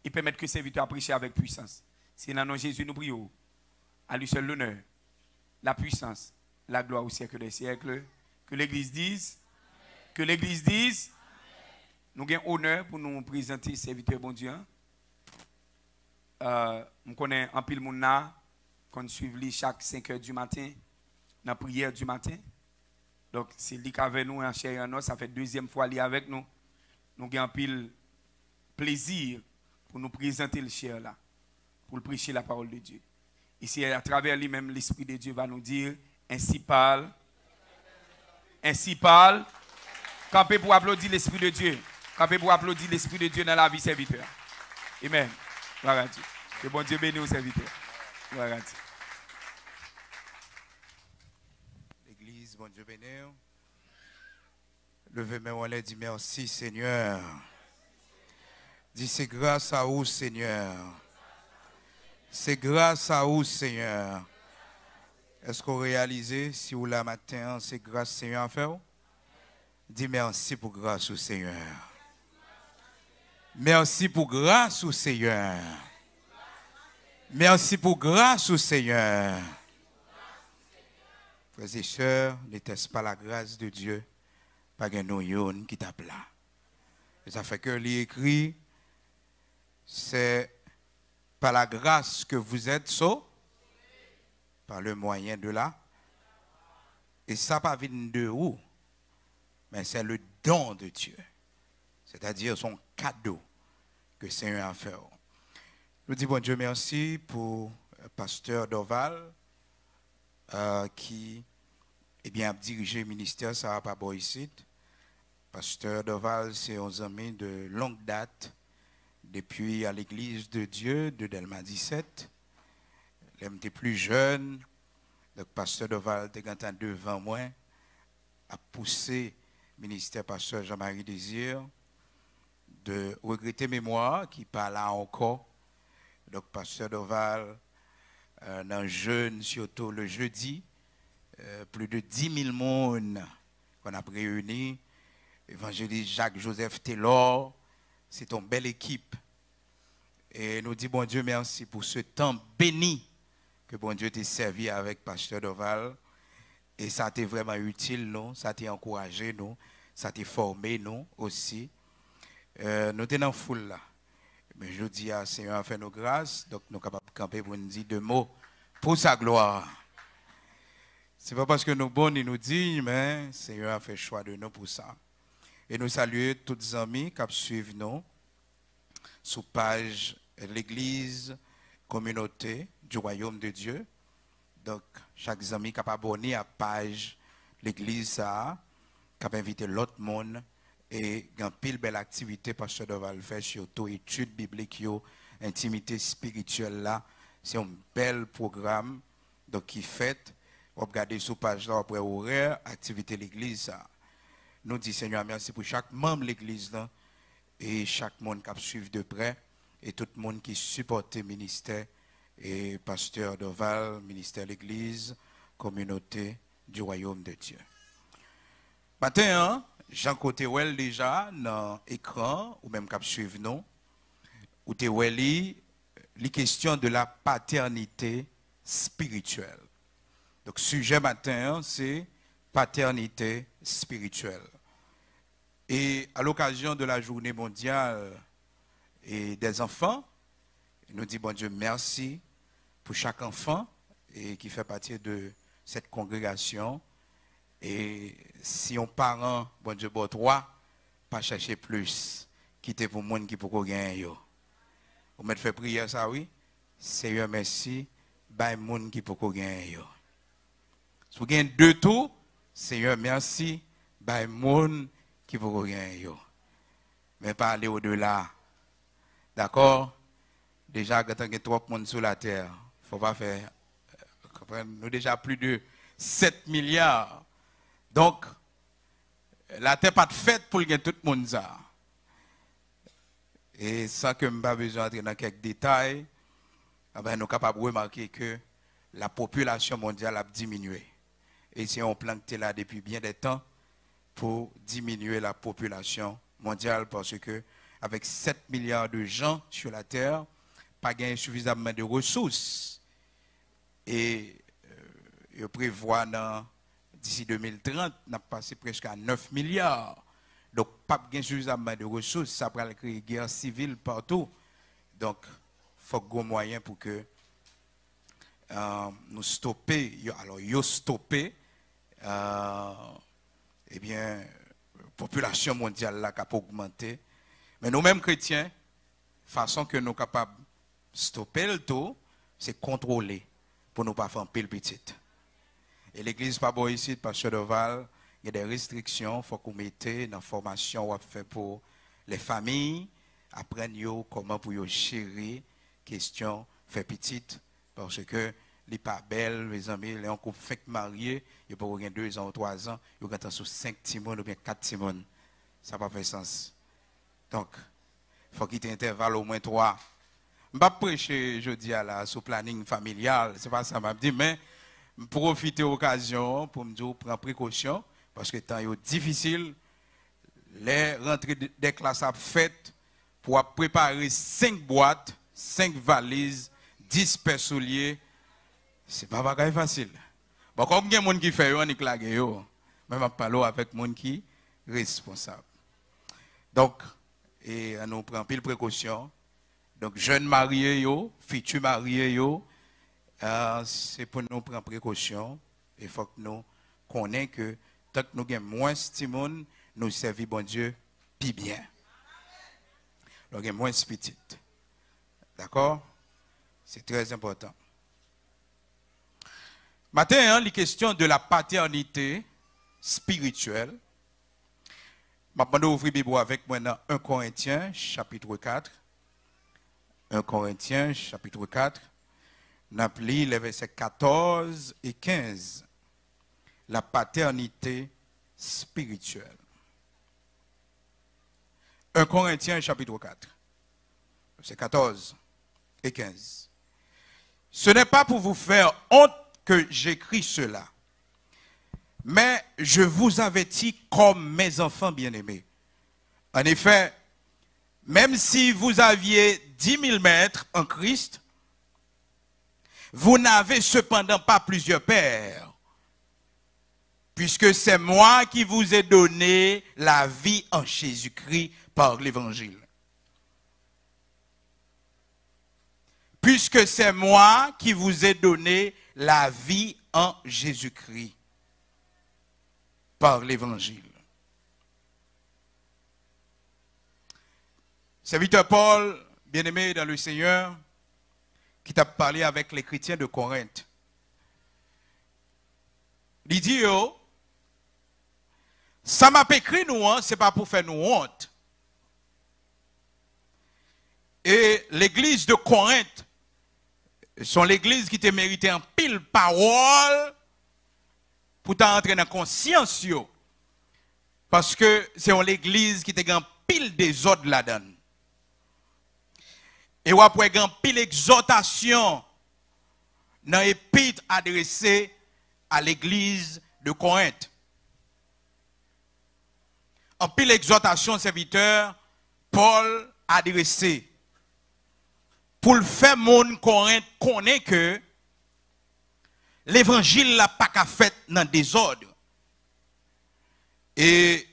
et permettre que serviteur prêche avec puissance. C'est dans le nom de Jésus nous prions. À lui seul l'honneur, la puissance, la gloire au siècle des siècles. Que l'Église dise, que l'Église dise, nous avons honneur pour nous présenter serviteur bon Dieu. Nous connaissons un pile monde qu'on suit chaque 5 heures du matin, dans la prière du matin. Donc, c'est lui qui est avec nous en chair et en os, ça fait deuxième fois lui avec nous. Nous avons un pile plaisir pour nous présenter le chair là, pour le prêcher la parole de Dieu. Ici, à travers lui-même, l'Esprit de Dieu va nous dire, ainsi parle, campez pour applaudir l'Esprit de Dieu. Campez pour applaudir l'Esprit de Dieu dans la vie serviteur. Amen. Gloire à Dieu. Que bon Dieu bénisse au serviteur. Gloire à Dieu. L'église, bon Dieu bénisse. Levez mes mains, dit merci Seigneur. Dis c'est grâce à vous Seigneur. C'est grâce à vous Seigneur. Est-ce qu'on réalise si vous la matin, c'est grâce Seigneur à faire? Dis merci pour grâce au Seigneur. Merci pour grâce au Seigneur. Merci pour grâce au Seigneur. Frères et sœurs, n'était-ce pas la grâce de Dieu? Pas un noyon qui tape là. Et ça fait que l'écrit, c'est par la grâce que vous êtes sauvés, par le moyen de là. Et ça pas vient de où? Mais c'est le don de Dieu. C'est-à-dire son cadeau que le Seigneur a fait. Je dis bon Dieu merci pour le pasteur Doval qui a dirigé le ministère ça va pas bon ici. Pasteur Doval, c'est un ami de longue date depuis à l'église de Dieu de Delma 17. Il était plus jeune. Donc pasteur Doval était devant moi a poussé le ministère pasteur Jean-Marie Désir de regretter mémoire qui parle là encore. Donc pasteur Doval dans le jeûne, surtout le jeudi, plus de 10 000 personnes qu'on a réunis. Évangéliste Jacques-Joseph Taylor, c'est une belle équipe. Et nous disons, bon Dieu, merci pour ce temps béni que bon Dieu t'a servi avec Pasteur Doval. Et ça t'a vraiment utile, nous, ça t'a encouragé, nous, ça t'a formé, nous aussi. Nous sommes dans la foule là. Mais je dis à Seigneur a fait nos grâces, donc nous sommes capables de camper pour nous dire deux mots pour sa gloire. Ce n'est pas parce que nous sommes bons et nous dignes, mais Seigneur a fait choix de nous pour ça. Et nous saluons tous les amis qui suivent nous sur page l'Église, communauté du Royaume de Dieu. Donc, chaque ami qui a abonné à la page l'Église, qui a invité l'autre monde. Et il y a une pile belle activité, Pasteur Doval fait, surtout études bibliques, intimité spirituelle là. C'est un bel programme donc, qui fait. On regarde sur page là après horaire, activité l'Église. Nous disons Seigneur, merci pour chaque membre de l'Église là, et chaque monde qui suit de près, et tout le monde qui supporte le ministère, et Pasteur Doval, ministère de l'Église, communauté du Royaume de Dieu. Matin, Jean Côté-Well déjà dans l'écran, ou même qui suivent nous, ou te les questions de la paternité spirituelle. Donc, sujet matin, c'est paternité spirituelle. Et à l'occasion de la journée mondiale et des enfants, nous disons, bon Dieu, merci pour chaque enfant et qui fait partie de cette congrégation. Et si on parent, bon Dieu, bon trois, pas chercher plus, quitter pour le monde qui peut gagner. Vous me fait prier ça, oui? Seigneur, merci, by monde qui peut gagner. Si vous gagnez deux tours, Seigneur, merci, by monde qui peut gagner. Mais pas aller au-delà. D'accord? Déjà, quand il y a 3 monde sur la terre, il ne faut pas faire. Nous déjà plus de 7 milliards. Donc, la terre n'est pas faite pour gagner tout le monde. Ça. Et sans que je n'ai pas besoin d'entrer dans quelques détails, nous sommes capables de remarquer que la population mondiale a diminué. Et c'est un plan qui est là depuis bien des temps pour diminuer la population mondiale parce que avec 7 milliards de gens sur la terre, pas gagné suffisamment de ressources. Et je prévois d'ici 2030, on a passé presque à 9 milliards. Donc, pas gagné suffisamment de ressources, ça va créer guerre civile partout. Donc, il faut gros moyens pour que nous stopper. Alors, stopper, eh bien, la population mondiale là qui a augmenté. Mais nous-mêmes chrétiens, façon que nous sommes capables de stopper le taux, c'est contrôler pour ne pas faire un pile petit. Et l'église pas bon ici, pasteur Doval, il y a des restrictions, il faut qu'on mette dans la formation qu'on fait pour les familles, apprendre comment pour gérer question fait petite, parce que les pas belles, les amis, les couple fait mariés, il peut avoir 2 ans ou 3 ans, il y a sur 5 timons ou bien 4 timons. Ça n'a pas fait sens. Donc, il faut qu'il y ait un intervalle au moins 3. Je ne vais pas prêcher jeudi là sur le planning familial, ce n'est pas ça que je dis, mais je profite de l'occasion pour me dire prendre précaution, parce que le temps est difficile. Les rentrées des classes faites pour préparer 5 boîtes, 5 valises, 10 paires souliers. Ce n'est pas facile. Bon, comme il y a des gens qui font, on est clagué. Mais je parle avec des gens qui sont responsables. Donc, et nous prenons pile précaution. Donc, jeunes mariés, futurs mariés, c'est pour nous prendre précaution. Il faut que nous connaissions que tant que nous avons moins de stimule, nous servons bon Dieu plus bien. Donc, nous avons moins de petit. D'accord? C'est très important. Maintenant, les questions de la paternité spirituelle. Je vais ouvrir la Bible avec moi dans 1 Corinthiens, chapitre 4. 1 Corinthiens, chapitre 4. Nous avons lu les versets 14 et 15. La paternité spirituelle. 1 Corinthiens, chapitre 4. Versets 14 et 15. Ce n'est pas pour vous faire honte que j'écris cela. Mais je vous avertis comme mes enfants bien-aimés. En effet, même si vous aviez 10 000 maîtres en Christ, vous n'avez cependant pas plusieurs pères, puisque c'est moi qui vous ai donné la vie en Jésus-Christ par l'Évangile. Puisque c'est moi qui vous ai donné la vie en Jésus-Christ par l'Évangile. Serviteur Paul, bien-aimé dans le Seigneur, qui t'a parlé avec les chrétiens de Corinthe. Il dit, ça m'a écrit nous, ce n'est pas pour faire nous honte. Et l'église de Corinthe, sont l'église qui t'a mérité en pile parole pour t'entrer dans la conscience. Parce que c'est l'église qui t'a en pile des ordres là-dedans. Et après, en pile exhortation dans l'épître adressée à l'église de Corinthe. En pile exhortation, serviteur, Paul adressé. Pour le faire, mon Corinthe connaît que l'évangile n'a pas qu'à fait dans le désordre. Et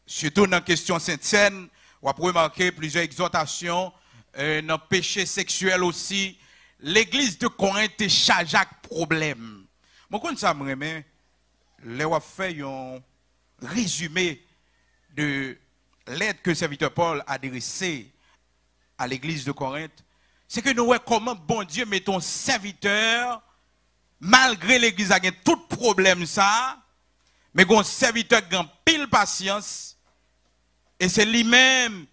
surtout dans la question Sainte-Seine, on peut remarquer plusieurs exhortations dans le péché sexuel aussi. L'église de Corinthe est chargée de problèmes. Moi, quand ça me remet, on fait un résumé de l'aide que le serviteur Paul a adressée à l'église de Corinthe. C'est que nous voyons comment bon Dieu met ton serviteur, malgré l'église a tout problème ça, mais un serviteur a pile patience, et c'est lui-même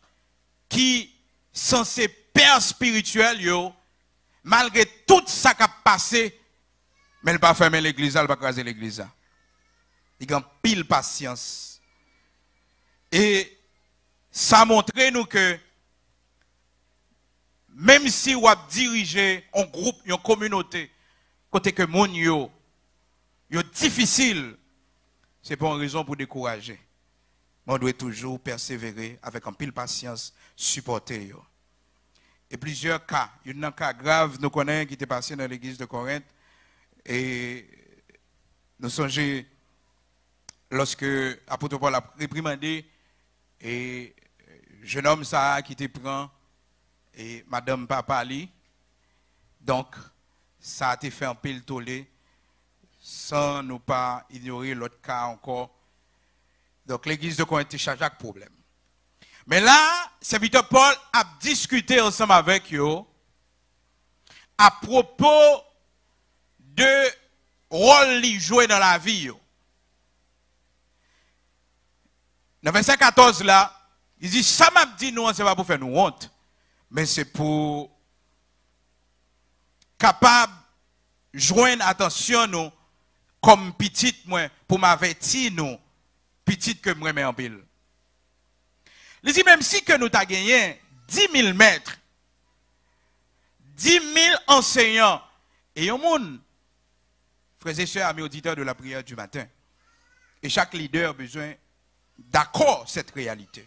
qui censé père spirituel, malgré tout ça qui a passé, mais il n'a pas fermé l'église, il n'a pas craser l'église. Il a pile patience. Et ça montre nous que même si vous dirigez un groupe, une communauté, côté que mon yo difficile, c'est pas une raison pour décourager. on doit toujours persévérer avec un pile patience, supporter. Et plusieurs cas, il y a un cas grave, nous connaissons, qui était passé dans l'église de Corinthe. Et nous songeons, lorsque l'apôtre Paul a réprimandé, et jeune homme ça qui te prend, et madame papa ali, donc ça a été fait un pile tollé, sans nous pas ignorer l'autre cas encore. Donc l'église de Corinthe cherche chaque problème. Mais là, serviteur Paul a discuté ensemble avec eux à propos de rôle qu'il jouait dans la vie. Dans verset 14 là, il dit, ça m'a dit nous, c'est pas pour faire nous honte, mais c'est pour capable joindre attention nous comme petite moi pour m'avertir nous petite que moi mets en pile. Il dit même si que nous t'a gagné 10 000 maîtres, 10 000 enseignants et un monde, frères et sœurs, amis auditeurs de la prière du matin, et chaque leader a besoin d'accord cette réalité.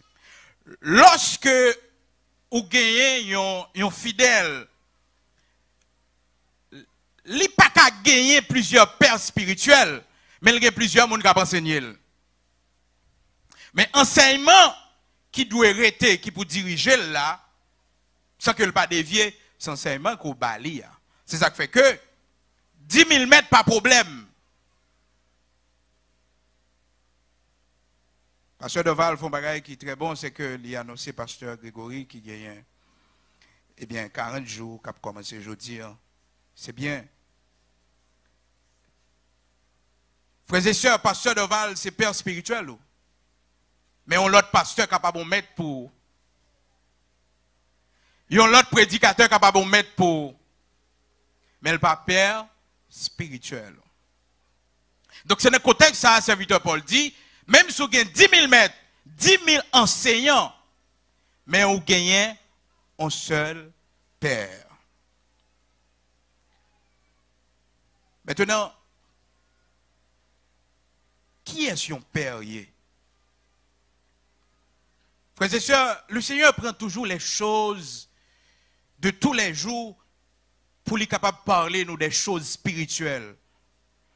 Lorsque vous gagnez un fidèle, il n'y a pas qu'à gagner plusieurs pères spirituels, mais il y a plusieurs personnes qui peuvent enseigner. Mais enseignement qui doit arrêter, qui peut diriger là, sans que le pas dévier, c'est enseignement qu'on bali. C'est ça qui fait que 10 000 mètres, pas de problème. Pasteur Deval font bagaille qui est très bon, c'est que il a annoncé pasteur Grégory qui gagne 40 jours, qui a commencé aujourd'hui. C'est bien. Frères et sœurs, pasteur Deval, c'est père spirituel. Mais on l'autre pasteur capable de mettre pour. Il y a l'autre prédicateur capable de mettre pour. Mais le pas père spirituel. Donc c'est dans le contexte ça, serviteur Paul dit, même si vous gagnez 10 000 mètres, 10 000 enseignants, mais vous gagnez un seul père. Maintenant, qui est son père? Frères et sœurs, le Seigneur prend toujours les choses de tous les jours pour lui capable de parler nous des choses spirituelles.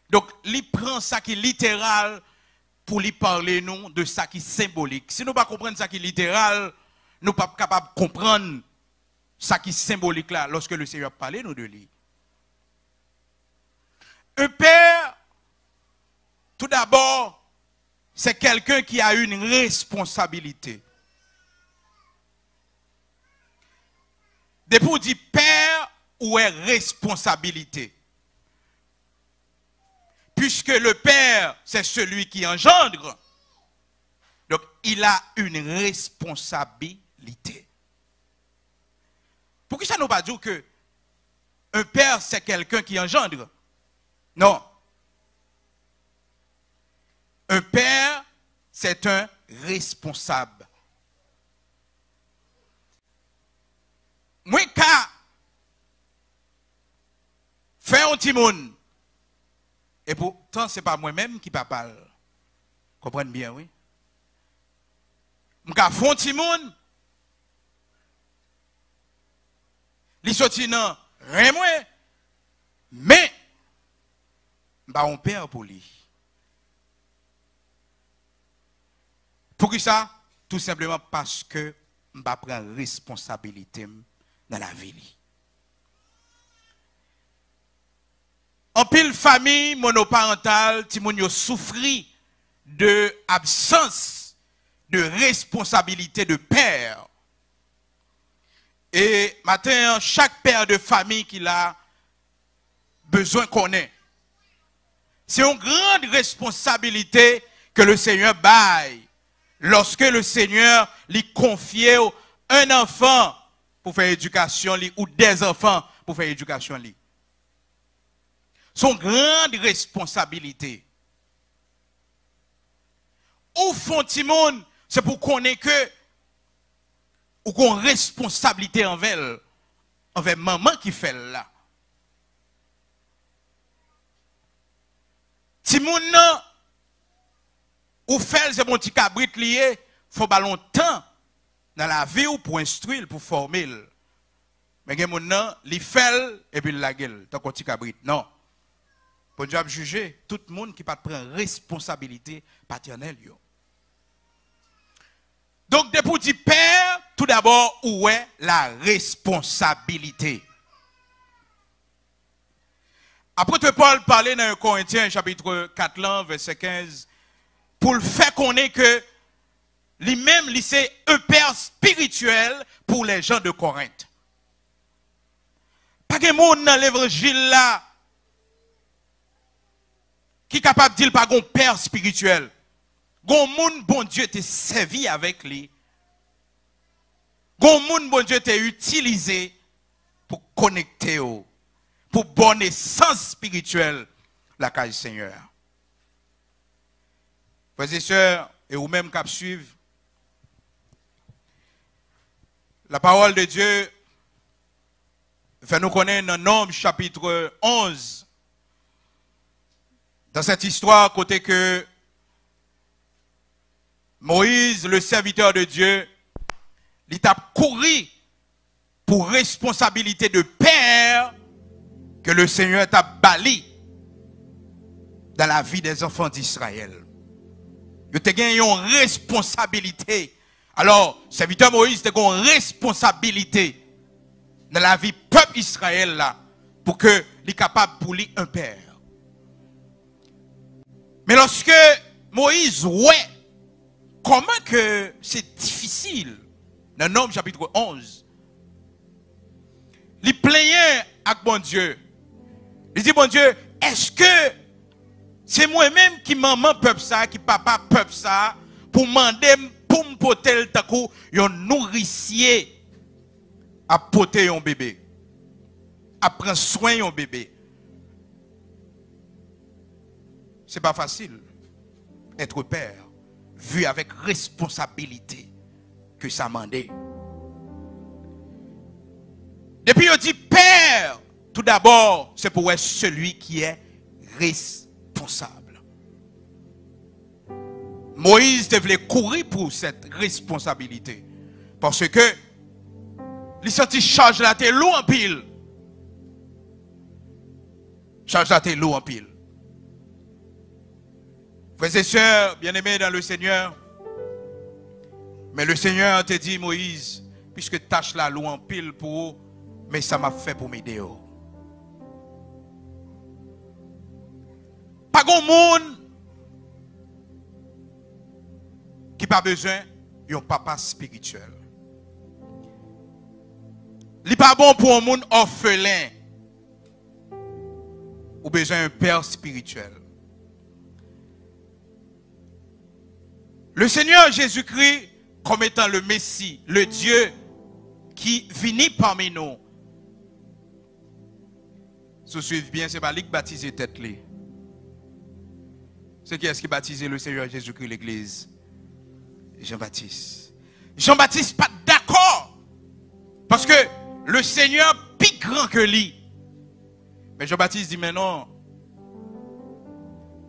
Donc, il prend ça qui est littéral pour lui parler nous de ça qui est symbolique. Si nous ne pas comprendre ça qui est littéral, nous ne sommes pas capables de comprendre ça qui est symbolique là lorsque le Seigneur parle nous de lui. Un père, tout d'abord, c'est quelqu'un qui a une responsabilité. Depuis on dit père, où est responsabilité? Puisque le père, c'est celui qui engendre. Donc, il a une responsabilité. Pourquoi ça ne veut pas dire que un père, c'est quelqu'un qui engendre? Non. Un père, c'est un responsable. Moi, quand faire un petit monde, et pourtant, ce n'est pas moi-même qui parle. Comprenez bien, oui? Je fais un petit monde, il sorti dans rien moins, mais je suis un père pour lui. Pour ça? Tout simplement parce que je prends responsabilité dans la vie. En pile famille monoparentale, ti moun yo souffri de absence de responsabilité de père. Et maintenant, chaque père de famille qui a besoin connaît. C'est une grande responsabilité que le Seigneur baille lorsque le Seigneur lui confie un enfant pour faire éducation ou des enfants pour faire éducation. Son grande responsabilité. Au fond, Timon, c'est pour qu'on ait que ou qu'on responsabilité envers maman qui fait là. Timon, ou faire ce bon petit cabrit lié, faut pas longtemps dans la vie ou pour instruire, pour former. Mais il y a des gens qui fait et puis la gueule, tant qu'on petit cabrit. Non. Pour Dieu juger tout le monde qui ne prend pas responsabilité paternelle. Donc, depuis dire père, tout d'abord, où est la responsabilité? Apôtre Paul parlait dans 1 Corinthiens chapitre 4, verset 15, pour le faire connaître que lui-même, c'est un père spirituel pour les gens de Corinthe. Pas de monde dans l'évangile là qui est capable de dire pas un père spirituel. Gon moun bon Dieu t'a servi avec lui. Gon moun bon Dieu t'a utilisé pour connecter au, pour bonne essence spirituelle la case Seigneur. Frères et sœurs, et vous même qui suivent, la parole de Dieu fait nous connaître dans Nombres chapitre 11. Dans cette histoire, côté que Moïse, le serviteur de Dieu, il a couru pour responsabilité de père que le Seigneur t'a bali dans la vie des enfants d'Israël. Il a gagné une responsabilité. Alors, serviteur Moïse a une responsabilité dans la vie peuple Israël là, pour que il soit capable pour lui un père. Mais lorsque Moïse ouais comment que c'est difficile dans Nombres chapitre 11, il plaignait avec bon Dieu. Il dit bon Dieu, est-ce que c'est moi-même qui maman peuple ça, qui papa peuple ça, pour demander pour me porter le takou un nourricier à porter un bébé, à prendre soin d'un bébé. C'est pas facile être père, vu avec responsabilité que ça mandait. Depuis on dit père, tout d'abord, c'est pour être celui qui est responsable. Moïse devait courir pour cette responsabilité. Parce que il senti charge la tête lourd en pile. Charge la tête lourd en pile. Frères et sœurs, bien-aimés dans le Seigneur, mais le Seigneur te dit, Moïse, puisque tâche la lourd en pile pour, mais ça m'a fait pour m'aider. Pas grand monde qui n'a pas besoin d'un papa spirituel. Il n'est pas bon pour un monde orphelin ou besoin d'un père spirituel. Le Seigneur Jésus-Christ, comme étant le Messie, le Dieu qui vient parmi nous. Si vous suivez bien, ce n'est pas lui qui baptise tête. C'est qui est-ce qui baptise le Seigneur Jésus-Christ, l'église? Jean-Baptiste. Jean-Baptiste pas d'accord. Parce que le Seigneur plus grand que lui. Mais Jean-Baptiste dit, mais non.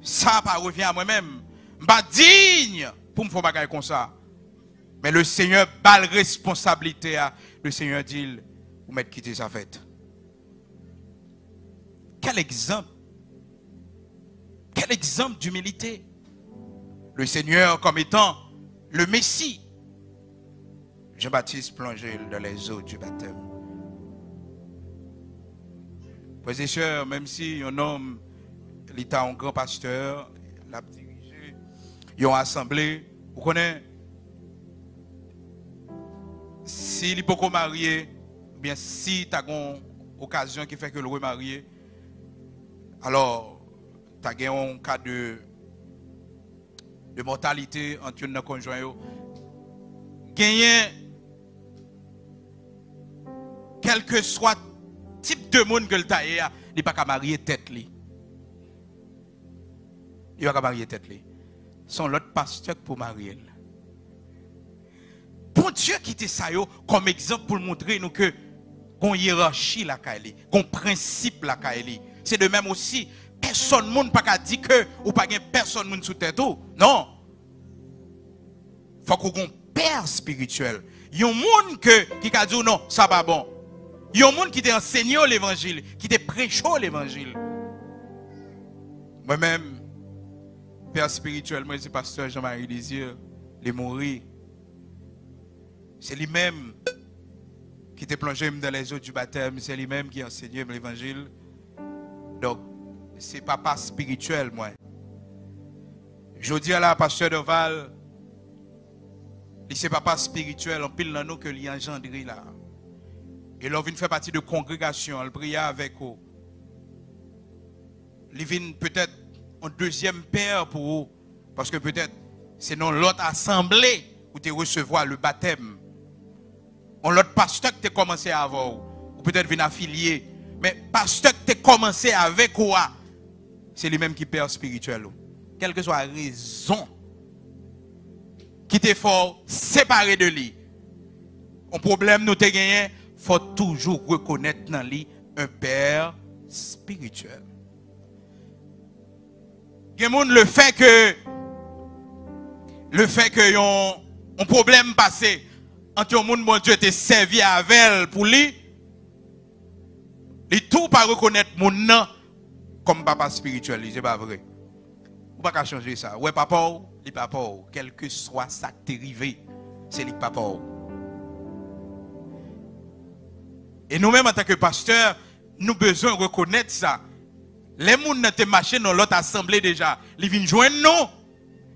Ça pas revient à moi-même. Je ne suis pas digne pour me faire bagaille comme ça. Mais le Seigneur bat la responsabilité. Le Seigneur dit, vous m'êtes quitté sa fête. Quel exemple. Quel exemple d'humilité. Le Seigneur comme étant le Messie. Jean-Baptiste plongeait dans les eaux du baptême. Frères et sœurs, même si un homme, il était un grand pasteur, il a dirigé une assemblée, vous connaissez, s'il est beaucoup marié, ou bien si tu as une occasion qui fait que le remarié, alors tu as un cas de mortalité entre nos conjoints. Gagner, quel que soit type de monde que tu as, il n'est pas qu'à marier tête. Il n'est pas qu'à marier tête. Son l'autre pasteur pour marier. Bon Dieu qui était ça comme exemple pour montrer nous que qu'on hiérarchie la Kaili, qu'on principe la Kaili. C'est de même aussi, personne monde pas qu'à dire que ou pas personne monde sous tête. Non. faut qu'on ait un père spirituel. Il y a un monde qui a dit non, ça pas bon. Il y a un monde qui t'a enseigné l'évangile, qui t'a prêché l'évangile. Moi-même, père spirituel, moi c'est pasteur Jean-Marie Désir, il est mort. C'est lui-même qui t'a plongé dans les eaux du baptême, c'est lui-même qui a enseigné l'évangile. Donc, c'est papa spirituel, moi. Je dis à la pasteur Doval, c'est papa spirituel, en pile dans nous que l'y engendré là. Et là, il fait partie de congrégation, il prie avec vous. Il vient peut-être un deuxième père pour vous, parce que peut-être c'est dans l'autre assemblée où tu recevoir le baptême. On l'autre pasteur que tu as commencé à avoir, ou peut-être venir affilier, mais pasteur que tu as commencé avec vous, c'est lui-même qui est père spirituel. Quelle que soit la raison qui te faut séparer de lui. Un problème nous te gagné, faut toujours reconnaître dans lui un père spirituel. Le fait que un problème passé entre le monde bon Dieu te servi avec elle pour lui, il tout pas reconnaître mon nom comme papa spirituel, c'est pas vrai. Ou pas changer ça. Ouais papa, les papa, quel que soit ça qui t'est arrivé, c'est les papa. Et nous-mêmes en tant que pasteurs, nous besoin de reconnaître ça. Les gens qui te marché dans l'autre assemblée déjà, ils viennent joindre nous.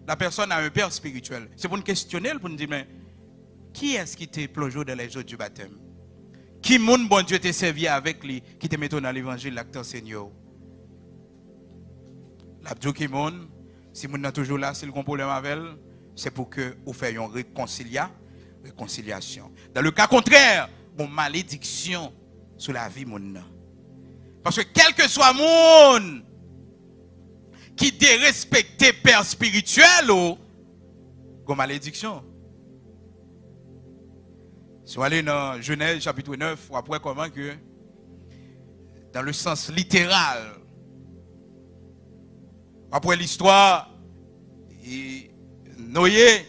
La personne a un père spirituel. C'est pour nous questionner, pour nous dire, mais qui est-ce qui t'a plongé dans les eaux du baptême? Qui monde bon Dieu t'a servi avec lui, qui te met dans l'évangile, l'acteur Seigneur? L'abdou qui monde, si vous êtes toujours là, si vous avez un problème avec elle, c'est pour que vous fassiez une réconciliation. Dans le cas contraire, une malédiction sur la vie monde. Parce que quel que soit le monde qui dérespecte père spirituel, une malédiction. Si vous allez dans Genèse chapitre 9, vous après comment que, dans le sens littéral, après l'histoire, Noé,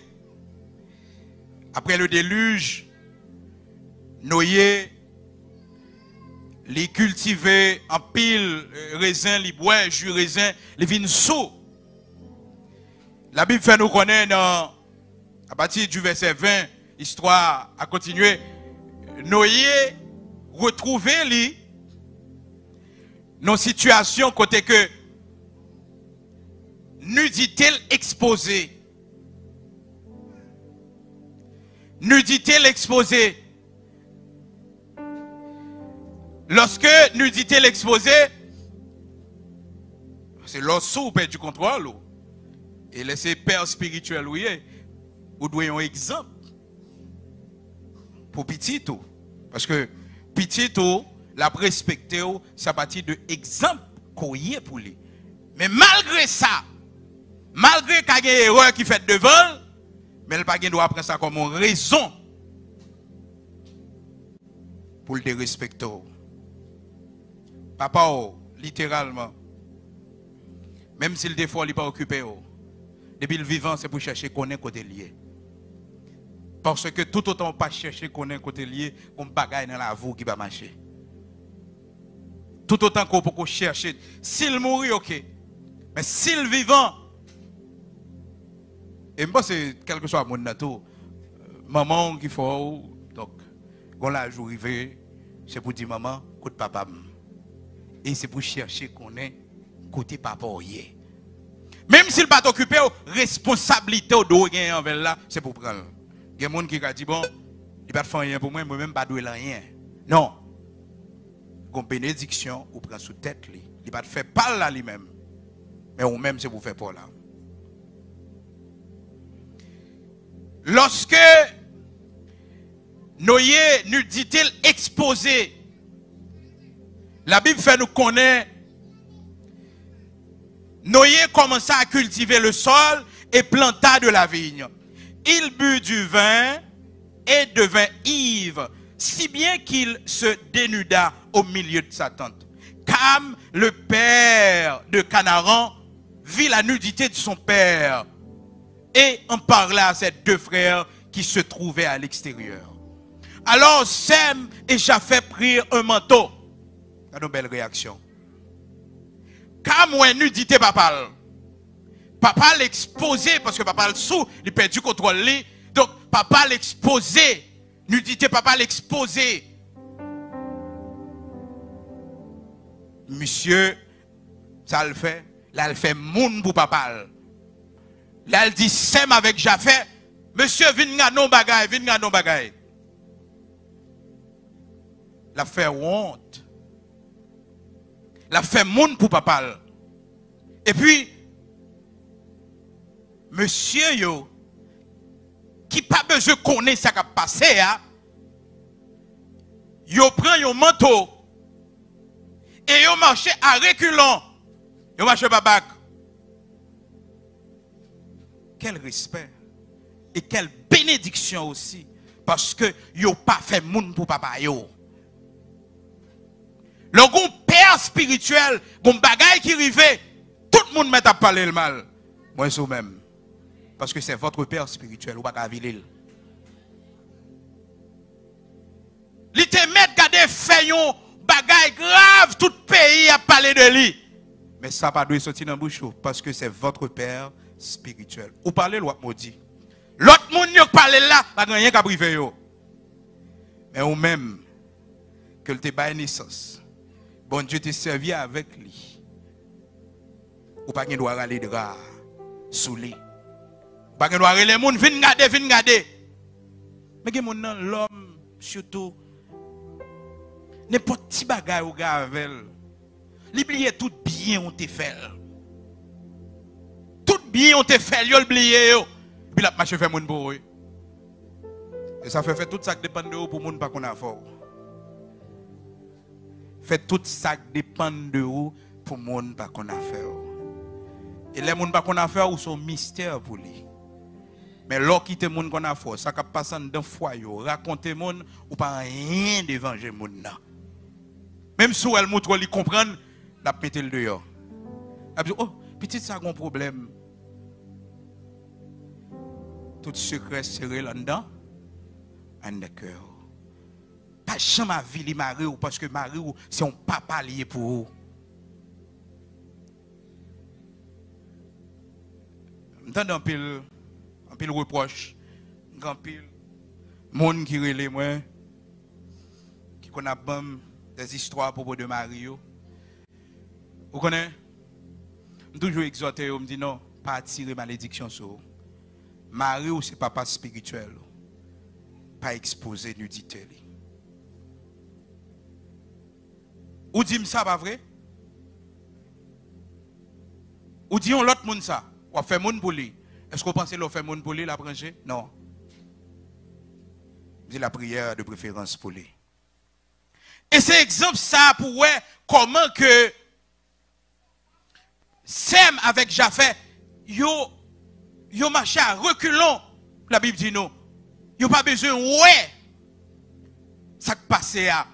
après le déluge, Noé, les cultiver en pile raisin, les bois, jus raisin, les vins sous. La Bible fait nous connaître à partir du verset 20, l'histoire a continué. Noé retrouver lui dans une situation côté que nudité exposée. Nudité exposée. Lorsque nudité l'exposé, c'est lorsque vous perdez du contrôle. Et laissez père spirituel, vous devez un exemple pour petit tout. Parce que petit tout, la respecter, c'est à partir de exemple qu'on y est pour lui. Mais malgré ça, malgré qu'il y a une erreur qui fait devant, mais le pas doit prendre ça comme une raison pour le respecter. Papa, littéralement, même s'il des fois il n'est pas occupé, depuis le vivant, c'est pour chercher qu'on est côté lié. Parce que tout autant pas chercher qu'on est côté lié, on bagaille dans la vie qui va marcher. Tout autant qu'on peut chercher. S'il mourit, ok. Mais s'il vivant, et moi c'est quelque chose à mon nato, maman qui faut, donc, quand la jour arrivé, c'est pour dire maman, côté papa. Et c'est pour chercher qu'on est côté papa. Même s'il n'est pas occupé, responsabilité de envers là, c'est pour prendre. Il y a des gens qui ont dit, bon, il ne va pas faire rien pour moi, moi-même, pas de rien. Non. Une bénédiction, ou prend sous tête, il ne va pas faire pas là lui-même. Mais ou même, c'est pour faire pas là. Lorsque Noé nous dit-il exposé, la Bible fait nous connaître. Noé commença à cultiver le sol et planta de la vigne. Il but du vin et devint ivre, si bien qu'il se dénuda au milieu de sa tente. Cam, le père de Canaan, vit la nudité de son père et en parla à ses deux frères qui se trouvaient à l'extérieur. Alors Sem et Japheth prirent un manteau. C'est une belle réaction. Quand moi nudité papa. Papa l'exposé parce que papa le sous, il perd du contrôle. Donc papa l'exposé. Nudité papa l'exposé. Monsieur, ça le fait. Là, il fait moun pour papa. Là, il dit Sem avec Japheth. Monsieur, viens non bagay, viens non bagay. La fait honte. La fait moun pour papa. Et puis, monsieur yo, qui pas besoin de connaître ce qui a passé, yo prend yon manteau et yo marché à reculons. Yo marché babac. Quel respect et quelle bénédiction aussi, parce que yo pas fait moun pour papa yo. Le gon père spirituel, gon bagay qui rive, tout le monde met à parler le mal. Moi c'est même. Parce que c'est votre père spirituel, ou pas qu'à vile. Li te met gade fayon bagay grave, tout pays a parlé de lui. Mais ça pas doit sortir dans la bouche parce que c'est votre père spirituel. Ou parlez l'autre maudit. L'autre monde qui parle là, pas rien qu'à priver yo. Mais ou même que te bail naissance. Bon Dieu te servi avec lui. Ou pas qu'il doit aller de gars sous lui. Pas qu'il doit aller les monde vinn garder. Mais que mon l'homme surtout n'importe petit bagage ou gars avec. L'oublier tout bien on te fait. Tout bien on te fait, yo l'oublier yo. Puis la marche fait moun pour eux. Et ça fait tout ça qui dépend de vous pour moun pas qu'on a fort. Fait tout ça qui dépend de vous pour moun pas qu'on a fait. Et les moun pas qu'on a fait ou sont mystère pour lui. Mais l'or qui te moun qu'on a fait, ça qui passe dans foyer, raconter moun ou pas rien d'évangile moun là. Même si elle montre lui comprendre, la pété le dehors. Elle dit oh, petit ça a un problème. Tout secret serré là-dedans, en de cœur. Pas jamais ma vie, Marie, parce que Marie, c'est un papa lié pour vous. M'entend un pile reproche, un pile monde qui relève moi, qui connaît des histoires à propos de Marie. Vous connaissez? Je toujours exhorté, je me dis non, pas attirer malédiction sur vous. Marie ou c'est papa spirituel, pas exposer nudité. Ou dit ça pas vrai? Ou dit on l'autre monde ça? Ou fait monde pour lui? Est-ce que vous pensez qu'on fait monde pour lui la brancher? Non. C'est la prière de préférence pour lui. Et c'est exemple ça pour voir comment que Sem avec Japheth, yo marché à reculons. La Bible dit non. Yo pas besoin ouais. Ça qui passe là.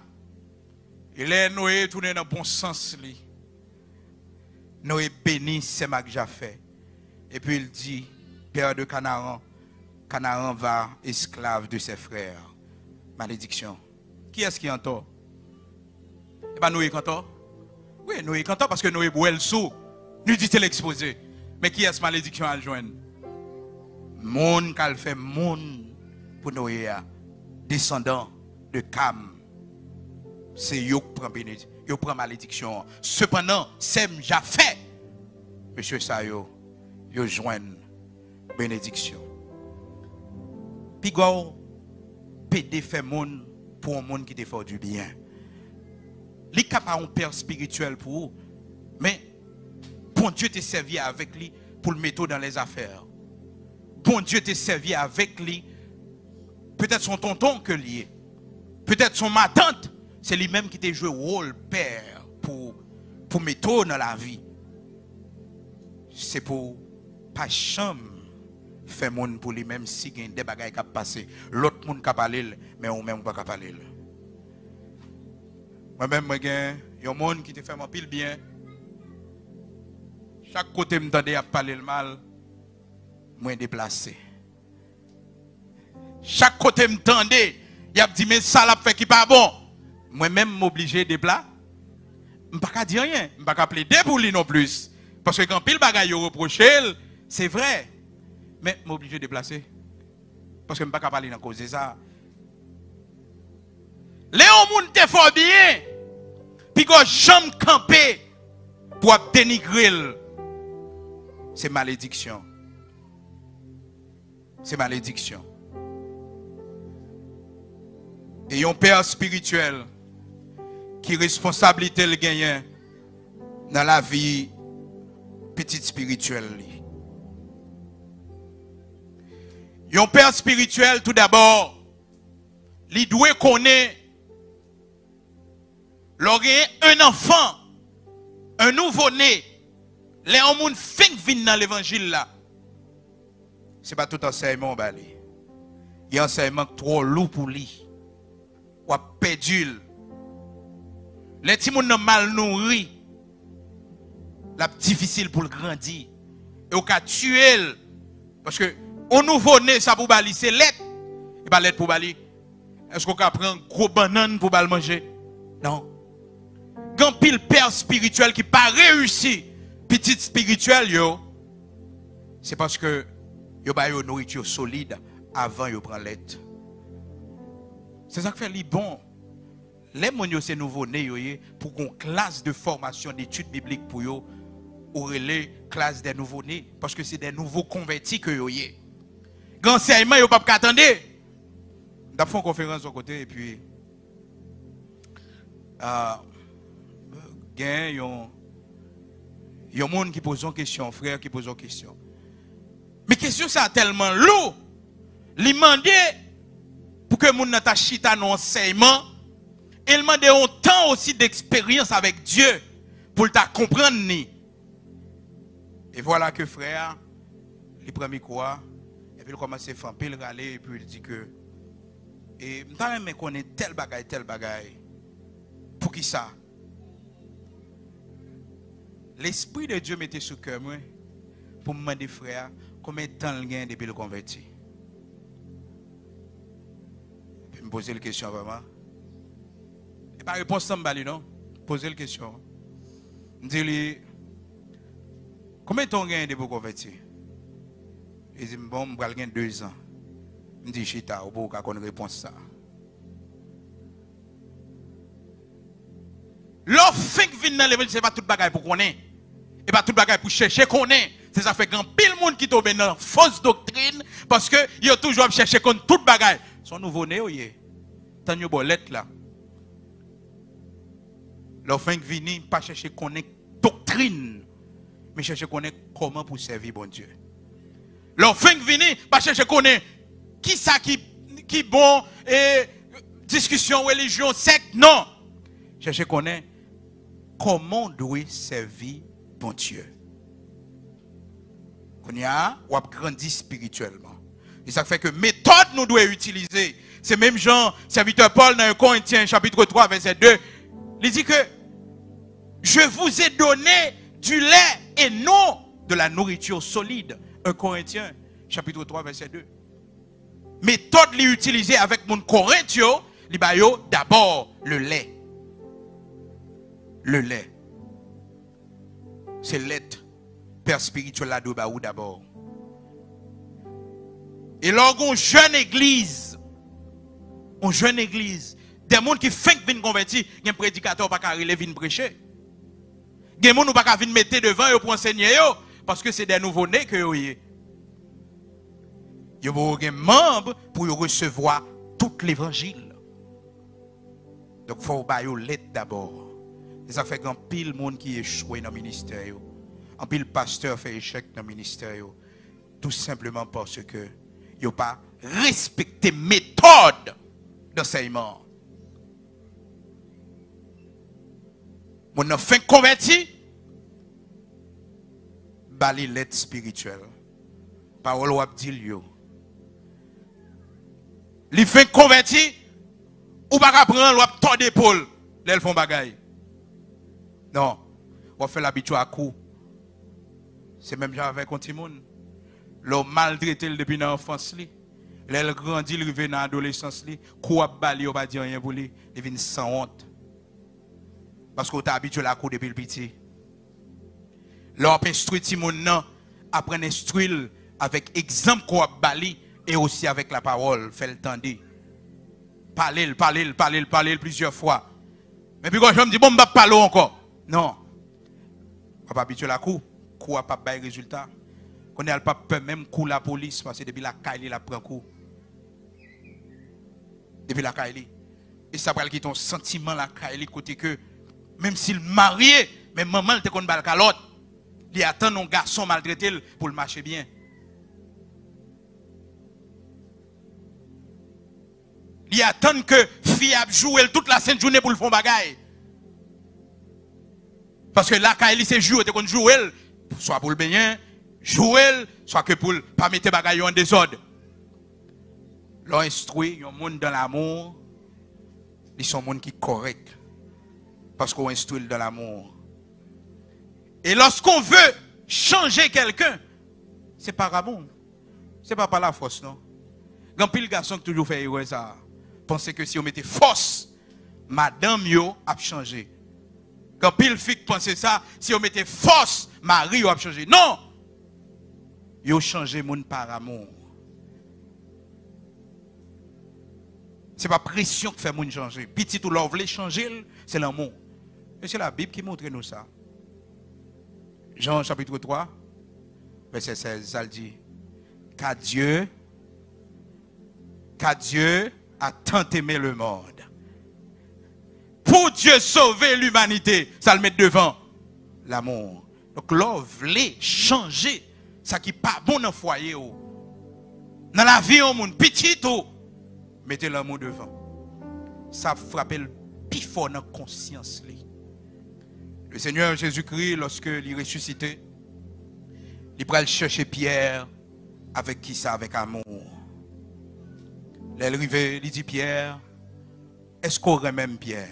Il est Noé tourné dans le bon sens li. Noé bénit Sem avec Japheth. Et puis il dit père de Canaan, Canaan va esclave de ses frères. Malédiction. Qui est-ce qui entend? Eh bien Noé entend. Oui, Noé entend parce que Noé boit le sou. Nous dit l'exposé. Mais qui est-ce malédiction à joindre? Moun qu'elle fait moun pour Noé, descendant de Cam. C'est yo qui prend malédiction. Cependant, Sem Japheth, monsieur Sayo, yo joignent bénédiction. Pigo, pédé fait moun pour un monde qui te fait du bien. Li capable un père spirituel pour vous, mais bon Dieu te servi avec lui pour le mettre dans les affaires. Bon Dieu te servi avec lui, peut-être son tonton que lié, peut-être son ma tante, c'est lui-même qui t'a joué rôle père pour mettre dans la vie. C'est pour pas chambre faire monde pour lui même si il y a des bagages qui passent. L'autre monde qui parle, mais on même pas parler. Moi-même, il y a un monde qui te fait mon pile bien. Chaque côté me tendait à parler le mal. moi déplacé. Chaque côté me tendait, il a dit mais ça l'a fait qui pas bon. Moi-même m'obligé de déplacer. Je ne peux pas dire rien, je ne peux pas plaider pour lui non plus. Parce que quand pile bagaille reproché, c'est vrai. Mais je suis obligé de déplacer. Parce que je ne peux pas parler dans cause de ça. Léon moun te fort bien. Puis quand j'aime camper pour dénigrer. C'est malédiction. C'est malédiction. Et un père spirituel qui responsabilité le gagnant dans la vie petite spirituelle. Un père spirituel tout d'abord, il doit connaître un enfant, un nouveau-né, les gens fin vinn dans l'évangile là. C'est pas tout enseignement balé. Il y a un enseignement trop lourd pour lui. Ou a perdu. Les petits gens mal nourris. La difficile pour le grandir. Et au cas tuer. Parce que au nouveau-né, ça pour bali, c'est lettre. Et pas lettre pour bali. Est-ce qu'on peut prendre un gros banane pour bali manger? Non. Quand pile père spirituel qui pas réussi, petite spirituel yo, c'est parce que yo ba yo nourriture solide avant yo prend lettre. C'est ça qui fait li bon. Les gens c'est nouveau-né pour qu'on classe de formation d'études bibliques pour yo ou relais classe des nouveaux-nés parce que c'est des nouveaux convertis que yo yé. Grand enseignement yo pas attendre. D'abord fait une conférence au côté et puis il y a un monde qui pose une question, frère qui pose une question. Mais question ça tellement lourd. Il demande pour que moun nata chita non enseignement, il demande un temps aussi d'expérience avec Dieu pour ta comprendre ni. Et voilà que frère, il prend micro et puis il commence à faire pile râler et puis il dit que et m'ta même connaît tel bagaille. Pour qui ça? L'esprit de Dieu mettait sous cœur moi pour me demander frère combien de temps il gagne depuis le converti. Me poser la question vraiment. Et pas réponse sans bali non. Poser la question. Me dit combien de temps gagne depuis le converti? Il dit bon, je vais gagner 2 ans. Je dis chita, ou pour qu'on réponse ça. L'offre qui vient dans l'évangile, ce n'est pas tout bagaille pour qu'on ait. Et pas tout bagaille pour chercher qu'on ait. C'est ça fait grand pile monde qui tombe dans fausse doctrine parce que il a toujours cherché qu'on tout bagaille. Son nouveau-né, tant de bolette là. L'offre qui vient pas chercher qu'on ait doctrine, mais chercher qu'on ait comment pour servir bon Dieu. L'offre qui vient pas chercher qu'on ait qui ça qui bon et discussion religion secte non. Chercher qu'on ait comment doit servir bon Dieu. Qu'on y a ou a grandi spirituellement. Et ça fait que méthode nous doit utiliser. C'est même Jean, serviteur Paul dans 1 Corinthiens chapitre 3 verset 2, il dit que je vous ai donné du lait et non de la nourriture solide. 1 Corinthiens chapitre 3 verset 2. Méthode li utiliser avec mon Corinthio, li bayo d'abord le lait. Le lait. C'est l'être père spirituel là d'abord. Et lorsqu'on jeune église, des gens qui font venir convertir, il y a un prédicateur qui ne peut pas prêcher. Il y a des gens qui ne peuvent pas mettre devant pour enseigner parce que c'est des nouveaux-nés que vous avez. Il y a des membres pour recevoir tout l'évangile. Donc il faut que l'aide d'abord. Et ça fait qu'un pile monde qui échoue dans le ministère. Un pile pasteur fait échec dans le ministère. Tout simplement parce que il n'a pas respecté la méthode d'enseignement. Mon enfant converti, bali l'aide spirituelle. Parole ou abdil yo. Li fait converti, ou pas prendre ou tord d'épaule, l'elles font bagaille. Non, on fait l'habitude à coup. C'est même genre avec un petit monde. L'homme maltraité depuis l'enfance. Elle grandit, il revient dans l'adolescence. Quoi bali, on va dire rien pour lui. Il vient sans honte. Parce qu'on t'a habitué à la cour depuis le petit. L'homme instruit Timon, apprend à instruire avec exemple quoi bali et aussi avec la parole. Fait le temps de parler plusieurs fois. Mais puis quand je me dis, bon, je ne vais pas parler encore. Non. On va pas habituer à la cour. Cour n'a pas de résultat. On n'a pas peur même coup la police parce que depuis la Kaili la prend coup. Depuis la Kaili. Et ça va quitter ton sentiment la Kaili côté que même s'il marié, mais maman te connaît pas l'autre. Il attend un garçon maltraité pour le marcher bien. Il attend que fille a joué toute la sainte journée pour le faire bagaille. Parce que la Kaili c'est jouer, te connaît jouer soit pour le bien. Jouer, soit que pour ne pas mettre bagaille en désordre. L'on instruit un monde dans l'amour, ils sont un monde qui est correct. Parce qu'on instruit dans l'amour. Et lorsqu'on veut changer quelqu'un, c'est par amour. C'est pas par la force, non. Quand pile garçon qui toujours fait erreur ça, pensez que si on mettait force, madame yo a changé. Quand pile fille pensait ça, si on mettait force, mari a changé. Non! Yo changé moun par amour. C'est pas pression qui fait moun changer. Petit ou l'on veut changer, c'est l'amour. Et c'est la Bible qui montre nous ça. Jean chapitre 3, verset 16, ça le dit. Car Dieu a tant aimé le monde. Pour Dieu sauver l'humanité, ça le met devant l'amour. Donc l'on veut changer. Ça qui n'est pas bon dans le foyer. Dans la vie, on monde petit tout. Mettez l'amour devant. Ça frappe le plus fort dans la conscience. Le Seigneur Jésus-Christ, lorsque il est ressuscité, il va chercher Pierre avec qui ça, avec amour. L'arrivée, il dit Pierre, est-ce qu'on remet Pierre?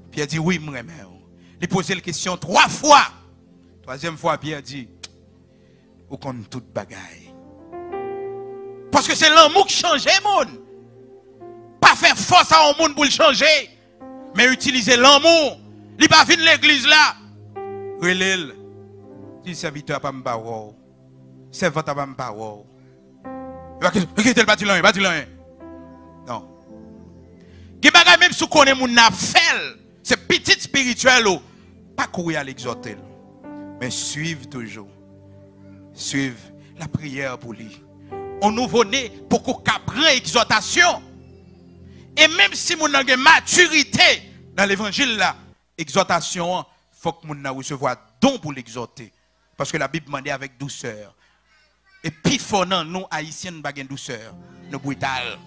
Pierre dit oui, je remet. Il pose la question 3 fois. Troisième fois, Pierre dit, vous connaissez toute bagaille. Parce que c'est l'amour qui change le monde. Pas faire force à un monde pour le changer. Mais utiliser l'amour. Il ne va pas venir l'église là. Relève. Il dit, serviteur pas me parler. Servante pas me parler. Quittez le bâtiment, non. Qui bagaille même si vous connaissez mon affaire, c'est petit spirituel. Pas courir à l'exhorter. Mais suivre toujours. Suivre la prière pour lui. On nouveau-né pour qu'on prenne exhortation. Et même si nous avons une maturité dans l'évangile, exhortation, il faut que nous recevoir don pour l'exhorter. Parce que la Bible demande avec douceur. Et puis, nous, haïtiens, nous avons douceur. Nous brutal.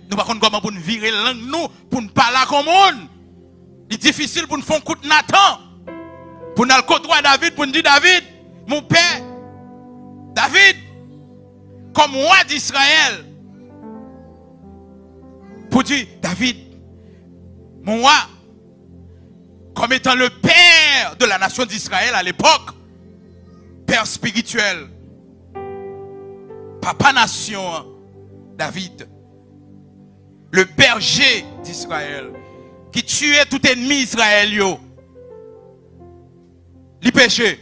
Nous ne savons pas comment pour nous virer langue, nous, pour nous parler comme monde. C'est difficile pour nous faire un coup de Nathan. Pour nous côtoyer David, pour nous dire David, mon père, David, comme roi d'Israël. Pour dire, David, mon roi, comme étant le père de la nation d'Israël à l'époque, père spirituel, papa nation, David, le berger d'Israël, qui tuait tout ennemi israélien, il péché.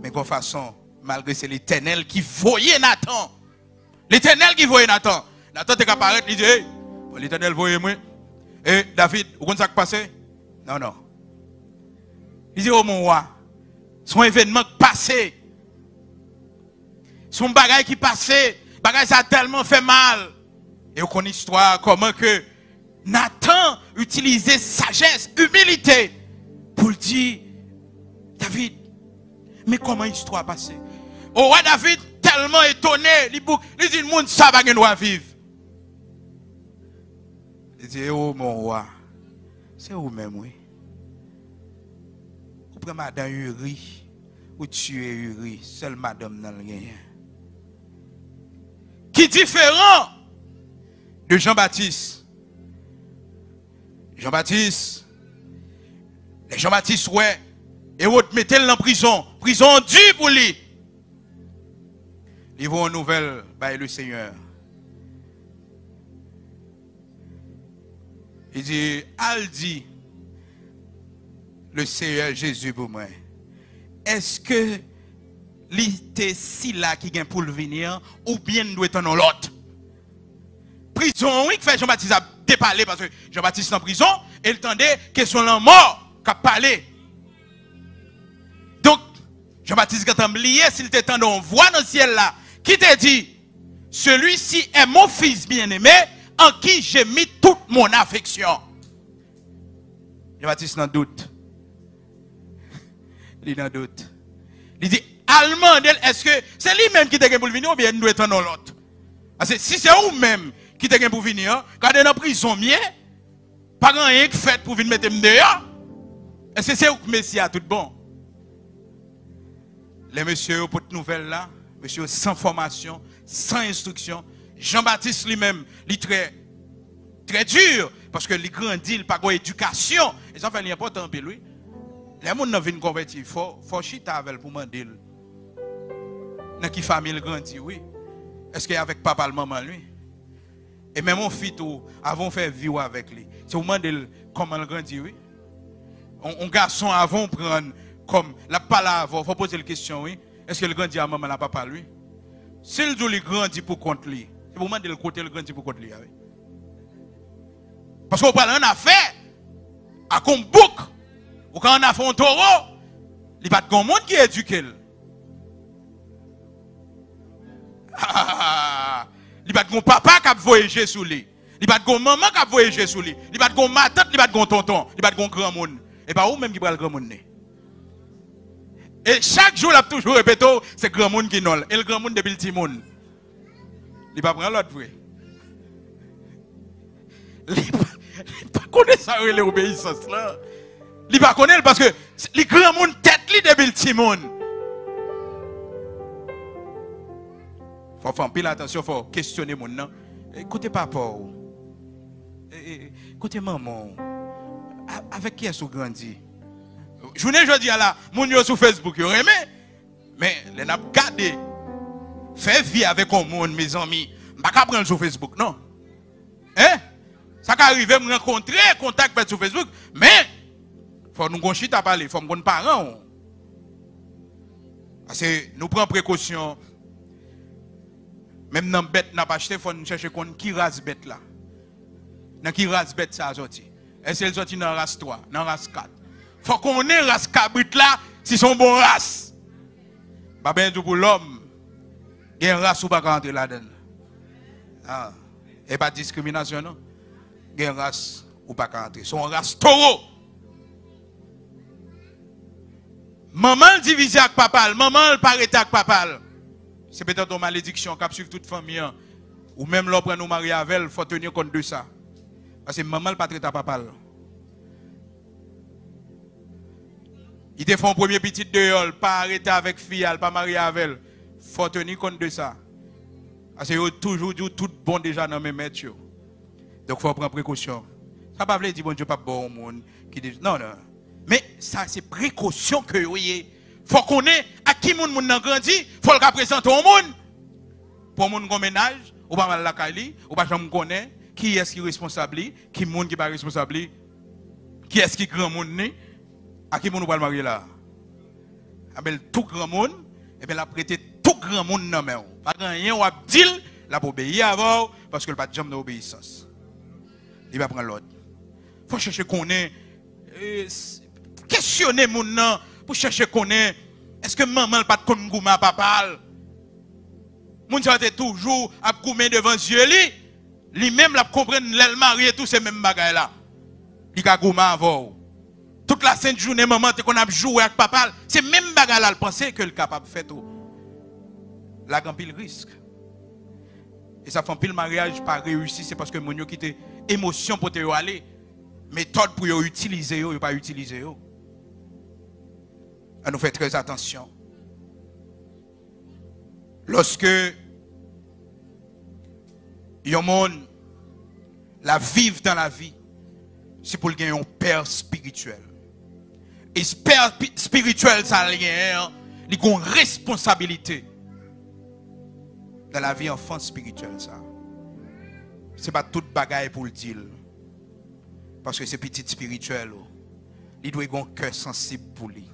Mais de façon, malgré c'est l'Éternel qui voyait Nathan. L'Éternel qui voyait Nathan. Nathan te apparaît, il dit, hey, l'Éternel voyait moi. Et David, vous comprenez ce qui passé? Non, non. Il dit, oh mon roi, son événement passé, son bagage qui passait, bagage ça a tellement fait mal. Et vous connaissez l'histoire, comment que Nathan utilisait sagesse, humilité, pour dire, David, mais comment l'histoire a passé? Oh roi David, tellement étonné, il dit, le monde ça va gagner vivre. Il dit, oh mon roi, c'est vous-même, oui. Vous prenez madame Uri, ou tuez Uri, seule madame dans le gain. Qui est différent de Jean-Baptiste. Jean-Baptiste, ouais, Et vous mettez le en prison. Prison dure pour lui. Ils vont en nouvelle par le Seigneur. Il dit, al dit, le Seigneur Jésus pour moi. Est-ce que l'ité si là qui vient pour le venir ou bien nous être dans l'autre? Prison, oui, que fait Jean-Baptiste a déparlé parce que Jean-Baptiste est en prison et il tendait que son mort qui a parlé. Donc, Jean-Baptiste quand il lié, s'il t'étend on voit dans le ciel là, qui te dit, celui-ci est mon fils bien-aimé en qui j'ai mis toute mon affection. Jean-Baptiste n'en doute. Il n'en doute. Il dit, allemand, est-ce que c'est lui-même qui t'a pour venir ou bien nous étant dans l'autre? Parce que si c'est vous-même qui t'a pour venir, quand on est en prison, pas rien qui fait pour venir mettre dehors, est-ce que c'est vous que Messie a tout bon? Les messieurs, pour cette nouvelle là, monsieur sans formation, sans instruction, Jean-Baptiste lui-même, il est très dur, parce que il grandit, il n'a pas d'éducation. Et ça fait l'important pour lui. Les gens qui viennent convertir, il faut chiter avec pour demander. Dans quelle famille il grandit, oui. Est-ce qu'il est avec papa et maman, lui? Et même mon fils, avant faire vivre avec lui. Si vous demandez comment il grandit, oui. Un garçon avant prendre comme la parole avant, il faut poser la question, oui. Est-ce qu'il grandit à maman et à papa, lui? S'il dit qu'il grandit pour compte lui, c'est pour demander le côté il grandit pour compte lui, oui. Parce qu'on parle en affaire, à comme bouc, ou quand on a fait un taureau, il n'y a pas de monde qui est éduqué. Il n'y a pas de papa qui a voyagé sous lui. Il n'y a pas de maman qui a voyagé sous lui. Il n'y a pas de ma tante, il n'y a pas de tonton, il n'y a pas de grand monde. Et pas où même qui prend le grand monde. Et chaque jour, il a toujours répété, c'est le grand monde qui nol. Et le grand monde depuis le petit monde. Il ne va pas prendre l'autre vrai. Il ne pas connaître ça, l'obéissance là. Il ne pas connaître parce que les grands monde tête li depuis le petit monde. Il faut faire pile attention, il faut questionner mon nom. Écoutez papa, écoutez maman, avec qui est-ce que vous grandi? Je ne dis là, mon yo sur Facebook, vous aimez, mais les n'a gardé, faire vie avec un monde, mes amis, je ne vais pas prendre sur Facebook, non. Hein? Ça peut arriver à me rencontrer, contact sur Facebook, mais il faut nous conchiter à parler, il faut nous parents. Parce que nous prenons précaution. Même dans la bête, nous pas acheté, il faut nous chercher qui race bête là. Dans qui race bête ça a sorti. Est-ce qu'elle sorti dans la race 3, dans la race 4? Il faut qu'on ait race cabrit là, si son bon race. Pas bien tout pour l'homme. Il y a une race ou pas rentrer là-dedans. Ah. Et pas de discrimination, non? Il y a une race ou pas rentrer. Son race taureau. Maman divisé avec papa, maman le paré avec papa. C'est peut-être une malédiction qui suit toute famille. Ou même l'on prend nous marier avec elle, il faut tenir compte de ça. Parce que maman ne pas traiter à papa. Il te fait un premier petit dehors, pas arrêter avec fille, pas marier avec elle. Il faut tenir compte de ça. Parce que vous toujours dit tout bon déjà dans mes maîtres. Donc il faut prendre précaution. Ça ne veut pas dire bon Dieu pas bon au monde qui dit non non. Mais ça c'est précaution que vous voyez. Faut qu'on ait à qui moun n'a grandi, faut le représenter au monde. Pour moun gon ménage, ou pas mal la kali, ou pas jamais connaît qui est-ce qui est responsable, qui moun qui pas responsable, qui est-ce qui grand monde né, à qui moun va le marier là. Abel tout grand monde, et bien la prêter tout grand monde dans main. Pas rien ou abdil, la pour obéir avant parce que le pas jamais d'obéissance. Il va prendre l'autre. Faut chercher qu'on ait questionner moun nan pour chercher qu'on est-ce que maman pas de konn gouma papa moun ça toujours à goumer devant yeux lui même la comprendre l'elle marié tout ces mêmes bagaille là il ka gouma avant toute la sainte journée maman te qu'on a joué avec papa c'est même bagaille là le penser que le capable faire tout la grand pile risque et ça fait pile mariage pas réussi c'est parce que mon yo quitté émotion pour te aller méthode pour yo utiliser yo pas utiliser yo. À nous faire très attention. Lorsque yon monde la vivre dans la vie, c'est pour gagner un père spirituel. Et spirituel, ça a une responsabilité dans la vie enfant spirituelle. Ça. Ce n'est pas toute bagaille pour le dire. Parce que c'est petit spirituel. Il doit avoir un cœur sensible pour lui.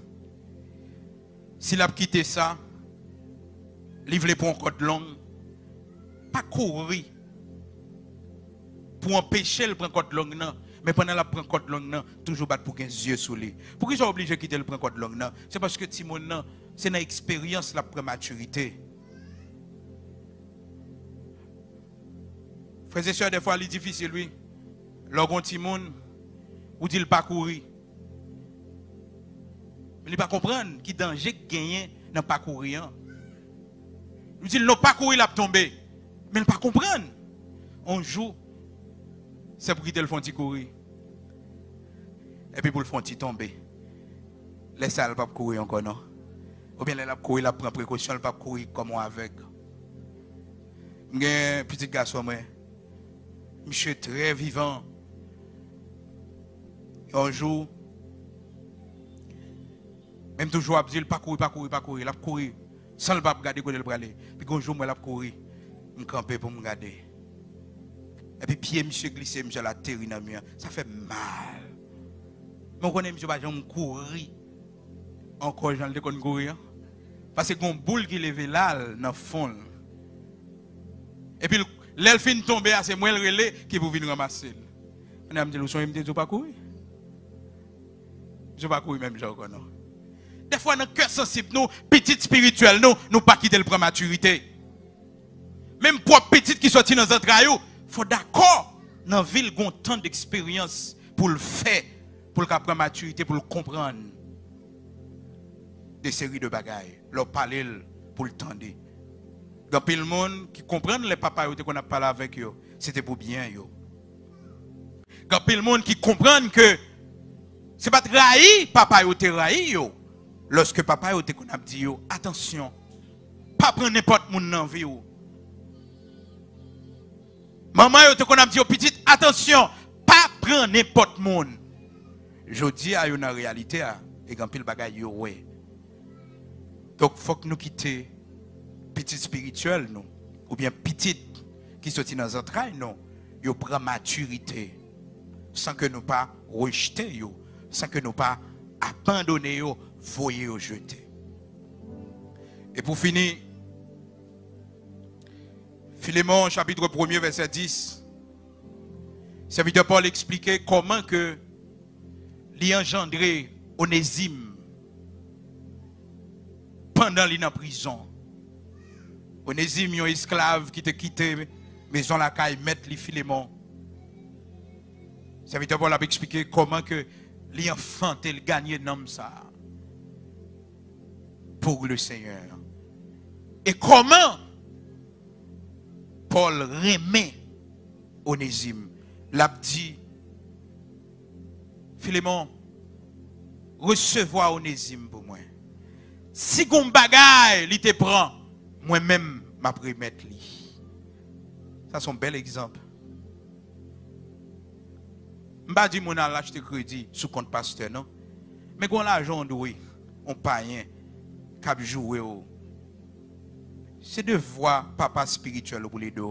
S'il a quitté ça, livre pour un code long, pas courir pour empêcher le prendre code long, non. Mais pendant la prendre code long, non, toujours battre pour 15 yeux sur lui. Pourquoi j'ai obligé de quitter le prendre code long, non? C'est parce que Timon, non, c'est une expérience, la prématurité. Frères et sœurs, des fois, il est difficile, lui. Lorsqu'on Timon, ou dit le pas courir. Mais il ne pas comprendre qui danger gagné dans le parcours. Il dit non, pas courir, il a tombé. Mais il ne pas comprendre. On joue, c'est pour quitter le fond de courir. Et puis pour le fond de tomber. Laissez le pas courir encore, non? Ou bien il a courir, il prend précaution, il ne pas courir comme moi avec. Un petit garçon, monsieur très vivant. Un jour, même toujours, il ne pas courir, il a courir. Sans le pas regarder où il va aller. Puis un jour, il a courir. Je campe pour me regarder. Et puis, pied, monsieur glissé, monsieur la terre dans le mur. Ça fait mal. Mais on connaît, monsieur, pas jamais courir. Encore, j'en ai courir. Parce que une boule qui lève là, dans le fond. Et puis, l'elfine tombe, c'est moi le relais qui vous venir ramasser. On a dit, vous ne pouvez pas courir. Je ne vais pas courir même, je ne non. Des fois, dans le cœur sensible, nous, petits spirituels, nous pas quitter le prématurité. Même pour petits qui sortent dans un traillou, il faut d'accord, dans la ville, il y a tant d'expérience pour le faire, pour le prématurité, pour le comprendre. Des séries de bagailles, leur parler pour le tendre. Il y a plein de monde qui comprennent les papas qu'on a parlé avec eux, c'était pour bien. Il y a plein de monde qui comprennent que ce n'est pas trahi, papa yo te trahi. Lorsque papa yo te qu'on a dit attention, pas prendre n'importe monde dans vie. Maman yo te qu'on a dit petite attention, pas prendre n'importe monde. Je dis à une réalité et quand pile bagaille yo ouais. Donc faut que nous quitter petit spirituel nous ou bien petite qui sorti dans entrailles non, yo prend maturité sans que nous pas rejeter yo, sans que nous pas abandonner yo, voyer yo jeter. Et pour finir, Philémon chapitre 1er verset 10. Serviteur Paul expliquait comment que l'y engendré Onésime pendant l'y en prison. Onésime un esclave qui te quitté maison la caille mettre li Philémon. Serviteur Paul a expliqué comment que l'y enfant tel gagné nom ça pour le Seigneur. Et comment Paul remet Onésime. L'a dit, Philémon, recevoir Onésime pour moi. Si gon bagaille, li te prend, moi-même, m'a remettre li. Ça c'est un bel exemple. M'ba di mon a acheté crédit sous compte pasteur non. Mais gon l'argent doué, on païen cap jouer au. C'est de voir papa spirituel pour les deux.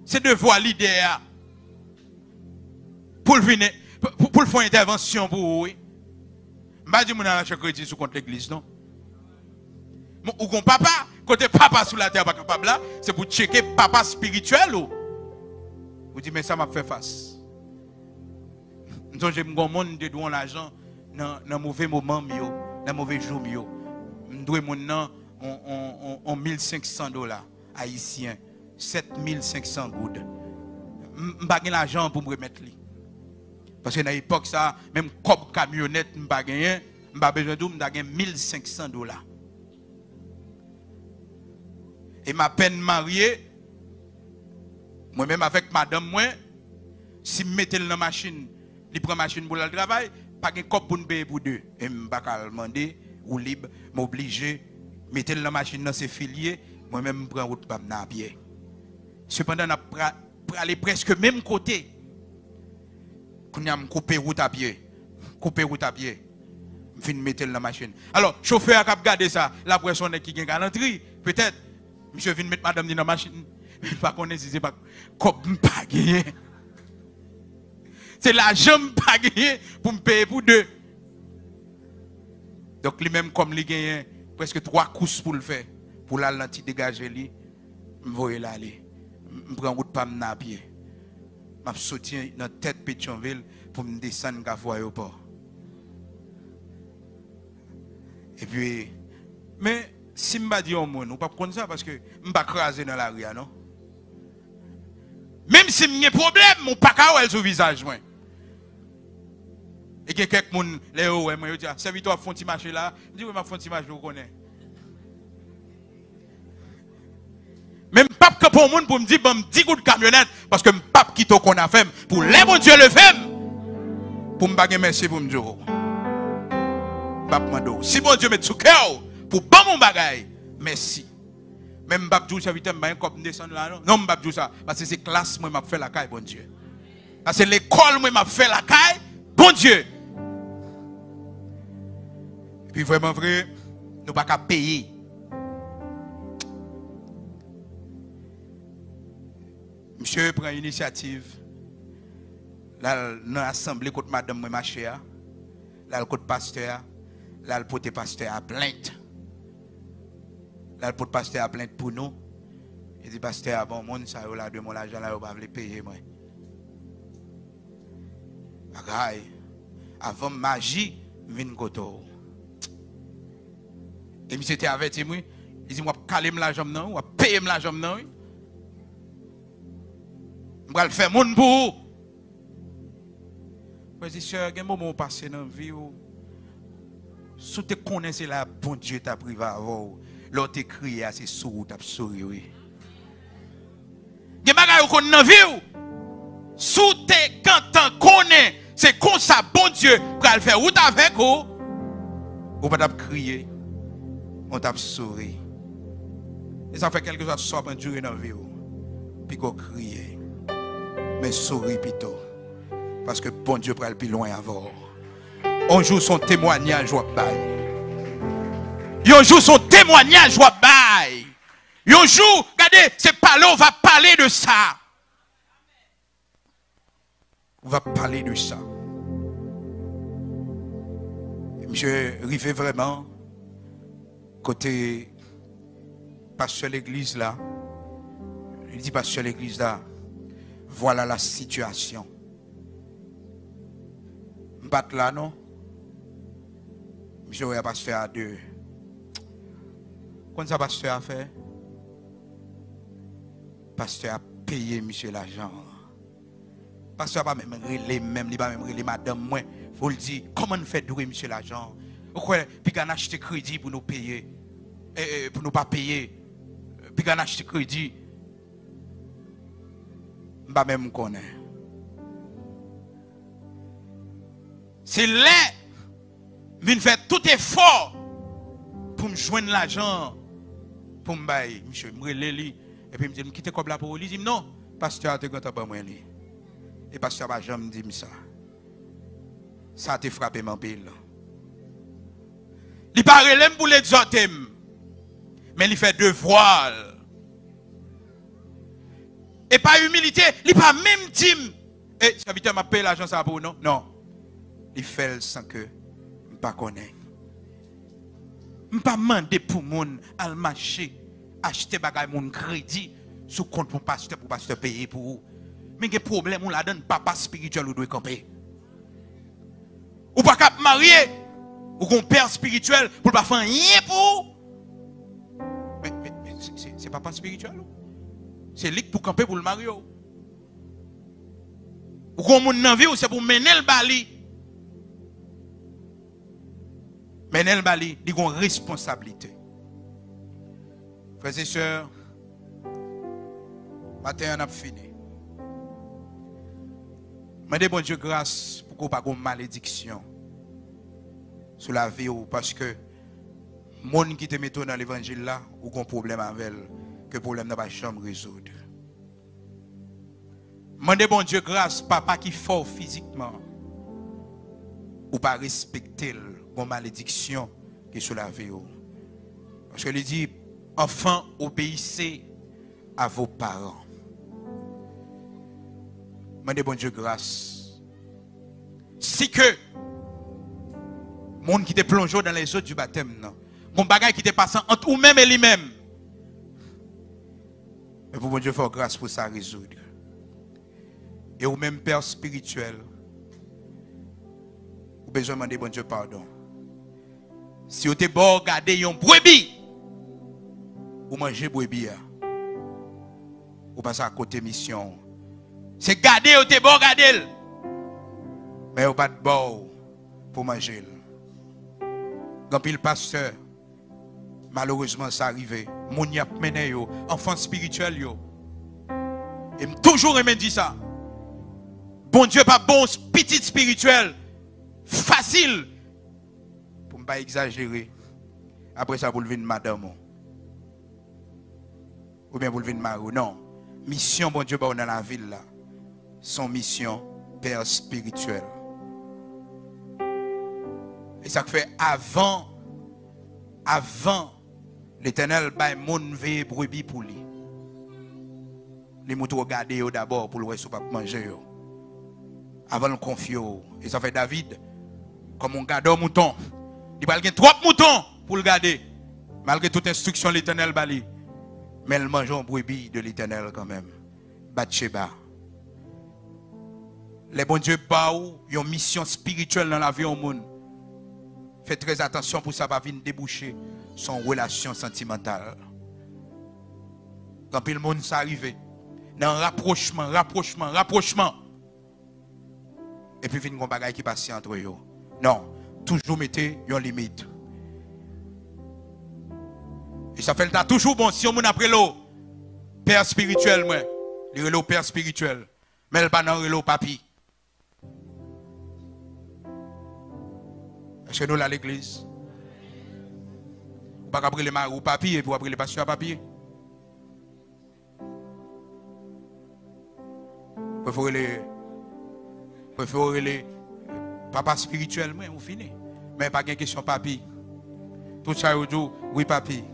C'est de voir l'idée pour venir pour faire une intervention pour vous. Je dis que je vais crédit sur contre l'église, non? Ou qu'on papa, côté papa sous la terre, pas capable là, c'est pour checker papa spirituel. Vous dites, mais ça m'a fait face. Donc, j'ai un monde de douan l'argent dans mauvais moment, dans mauvais jour. Je dois mon 1500 $ haïtiens, 7500 goudes. Je n'ai pas l'argent pour me remettre. Parce que dans l'époque, ça, même comme camionnette, je n'ai pas besoin de 1500 $. Et ma peine mariée, moi-même avec madame, si je mettais dans la machine, je prends la machine pour le travail, pas de cop pour me payer pour deux. Et je ne vais pas demander, ou libre, m'obliger, mettre dans la machine dans ses filiers, moi-même je prends route pour me pied. Cependant, pour aller presque même côté, quand je coupe route à pied, couper route à pied. Je finis mettre dans la machine. Alors, chauffeur a regardé ça, la personne qui a galanterie, peut-être, monsieur vient mettre madame dans la machine. Mais pas qu'on si c'est pas comme pas gagné. C'est l'argent pas gagné pour me payer pour deux. Donc, lui-même, comme il gagne presque 3 courses pour le faire, pour l'aller dégager lui, je vais l'aller. Je prends route pas à pied. Je soutiens dans la tête Pétionville pour me descendre à l'aéroport. Et puis, mais si je ne dis pas, on ne pas prendre ça parce que je ne vais pas craser dans la rue, non? Même si j'ai un problème, je ne vais pas voir sur le visage. Moi. Et que quelqu'un, les hauts, je dis, serviteur, font petit marché là. Je dis, oui, je fais un petit marché, vous connaissez. Même pas que pour monde pour me dire, bon, 10 coups de camionnette, parce que je ne pas quitter qu'on a fait, pour les bon Dieu le fait, pour me baguer merci pour me dire. Si bon Dieu met sous cœur, pour bon mon bagaille, merci. Même pas dire ça, vite, je comme descendre là, non, je pas dire ça, parce que c'est classe, moi, je fait la caille, bon Dieu. Parce que l'école, moi, je fait la caille, bon Dieu. Et puis vraiment vrai, nous ne pouvons pas payer. Monsieur prend l'initiative. Là, dans l'assemblée contre madame ma chère. Là, le côté pasteur. Là, le côté pasteur à plainte. Là, le côté pasteur à plainte pour nous. Il dit, pasteur, bon, monde, ça, là, de mon argent, là, on va le payer, moi. Bagaille. Avant magie, vin koto. Et monsieur était averti, moi. Il dit, moi, caler l'argent, non, ou payer l'argent, non. Je vais le faire mon pour. Frère et sœur, il y a un moment passé dans la vie où, si tu connais la bon Dieu t'a privé avant, l'autre crié, c'est sourd, t'as souri, oui. Il y a des choses qu'on a dans la vie où, si tu connais, c'est comme ça, bon Dieu, pour le faire route avec vous, ou pas t'as crié, on t'a souri. Et ça fait quelque chose qui soit duré dans la vie où, puis qu'on crie. Mais souris plutôt. Parce que bon Dieu prend le plus loin avant. On joue son témoignage ou bail. On joue son témoignage ou bail. On joue, regardez, c'est pas là, on va parler de ça. On va parler de ça. Monsieur Rivet vraiment, côté pasteur l'église là, il dit pasteur l'église là, voilà la situation. M'bat là, non? Monsieur, il a pasteur à deux. Quand ça pasteur a fait? Pasteur a payé monsieur l'argent. Pasteur pas même relé, il pas même relé madame, moi. Faut le dire, comment on fait douer monsieur l'argent? Pourquoi? Puis qu'on achète crédit pour nous payer. Pour nous pas payer. Puis qu'on achète crédit. Pas même connaît. C'est là que je faire tout effort pour me joindre l'argent pour me bailler. Monsieur, je me et puis me dit, me quitter comme là pour lui. Il dit non, pasteur, tu as pas moi. Et pasteur va jamais me dire ça. Ça t'a frappé mon pile. Il parle pour l'exhorter, mais il fait devoir. Et pas humilité, il pas même dit, et serviteur m'a payé l'argent ça pour non. Non. Il fait sans que je ne pas connais. Je ne pas demander pour mon al marché acheter bagay mon crédit sous compte pour pasteur payer pour vous. Mais il y a un problème, on la donne papa spirituel ou doit camper. Ou pas cap marier ou un père spirituel pour pas faire rien pour. Mais c'est papa spirituel. C'est lui pour camper pour le marier. Ou qu'on moun nan vie ou c'est pour mener le bali. Mener le bali, il a une responsabilité. Frères et sœurs, matin on a fini. Mandez bon Dieu grâce pour qu'on pas une malédiction sur la vie ou parce que monde qui te met dans l'évangile là ou un problème avec elle, que le problème n'a pas jamais résoudre. Mandez bon Dieu grâce, papa qui fort physiquement. ou pas respecter la malédiction qui est sur la vie. Parce qu'il dit, enfants, obéissez à vos parents. Demandez bon Dieu grâce. Si que monde qui te plonge dans les eaux du baptême, non, mon bagage qui te passe entre ou même et lui-même. Mais pour bon Dieu faire grâce pour ça résoudre. Et ou même père spirituel, vous besoin demander bon Dieu pardon. Si vous êtes bon regarder un brebis, ou manger brebis, ou passer à côté mission. C'est garder ou êtes bon regarder. Mais vous pas de bon pour manger. Quand il pasteur, malheureusement ça arrive. Mon y a mené yo, enfant spirituel yo. Et toujours aimé dire ça. Bon Dieu pas bon petit spirituel. Facile. Pour ne pas exagérer. Après ça, vous le venez madame. Ou bien vous le venez mari. Non. Mission, bon Dieu, dans la ville là. Son mission, père spirituel. Et ça fait avant l'Éternel, bah, mon veille brebis pour lui. Les moutons regarder d'abord pour le reste pas manger. Avant le confier. Et ça fait David, comme on garde un mouton. Il va avoir 3 moutons pour le garder. Malgré toute instruction de l'Éternel bali. Mais il mange un brebis de l'Éternel quand même. Bathsheba. Les bons dieux pas ou une mission spirituelle dans la vie au monde. Faites très attention pour ça va venir déboucher son relation sentimentale. Quand le monde s'arrive dans rapprochement. Et puis vient un bagage qui passe entre eux. Non, toujours mettez une limite. Et ça fait le temps toujours bon si on après l'eau père spirituel moi, le relais père spirituel, mais le pas dans relais papi. Est-ce que nous là l'église? Pas après les marou papier et pour après les pasteurs papier. Préférez les papa spirituel moi, on finit. Mais pas de question papi. Tout ça vous dit oui papi.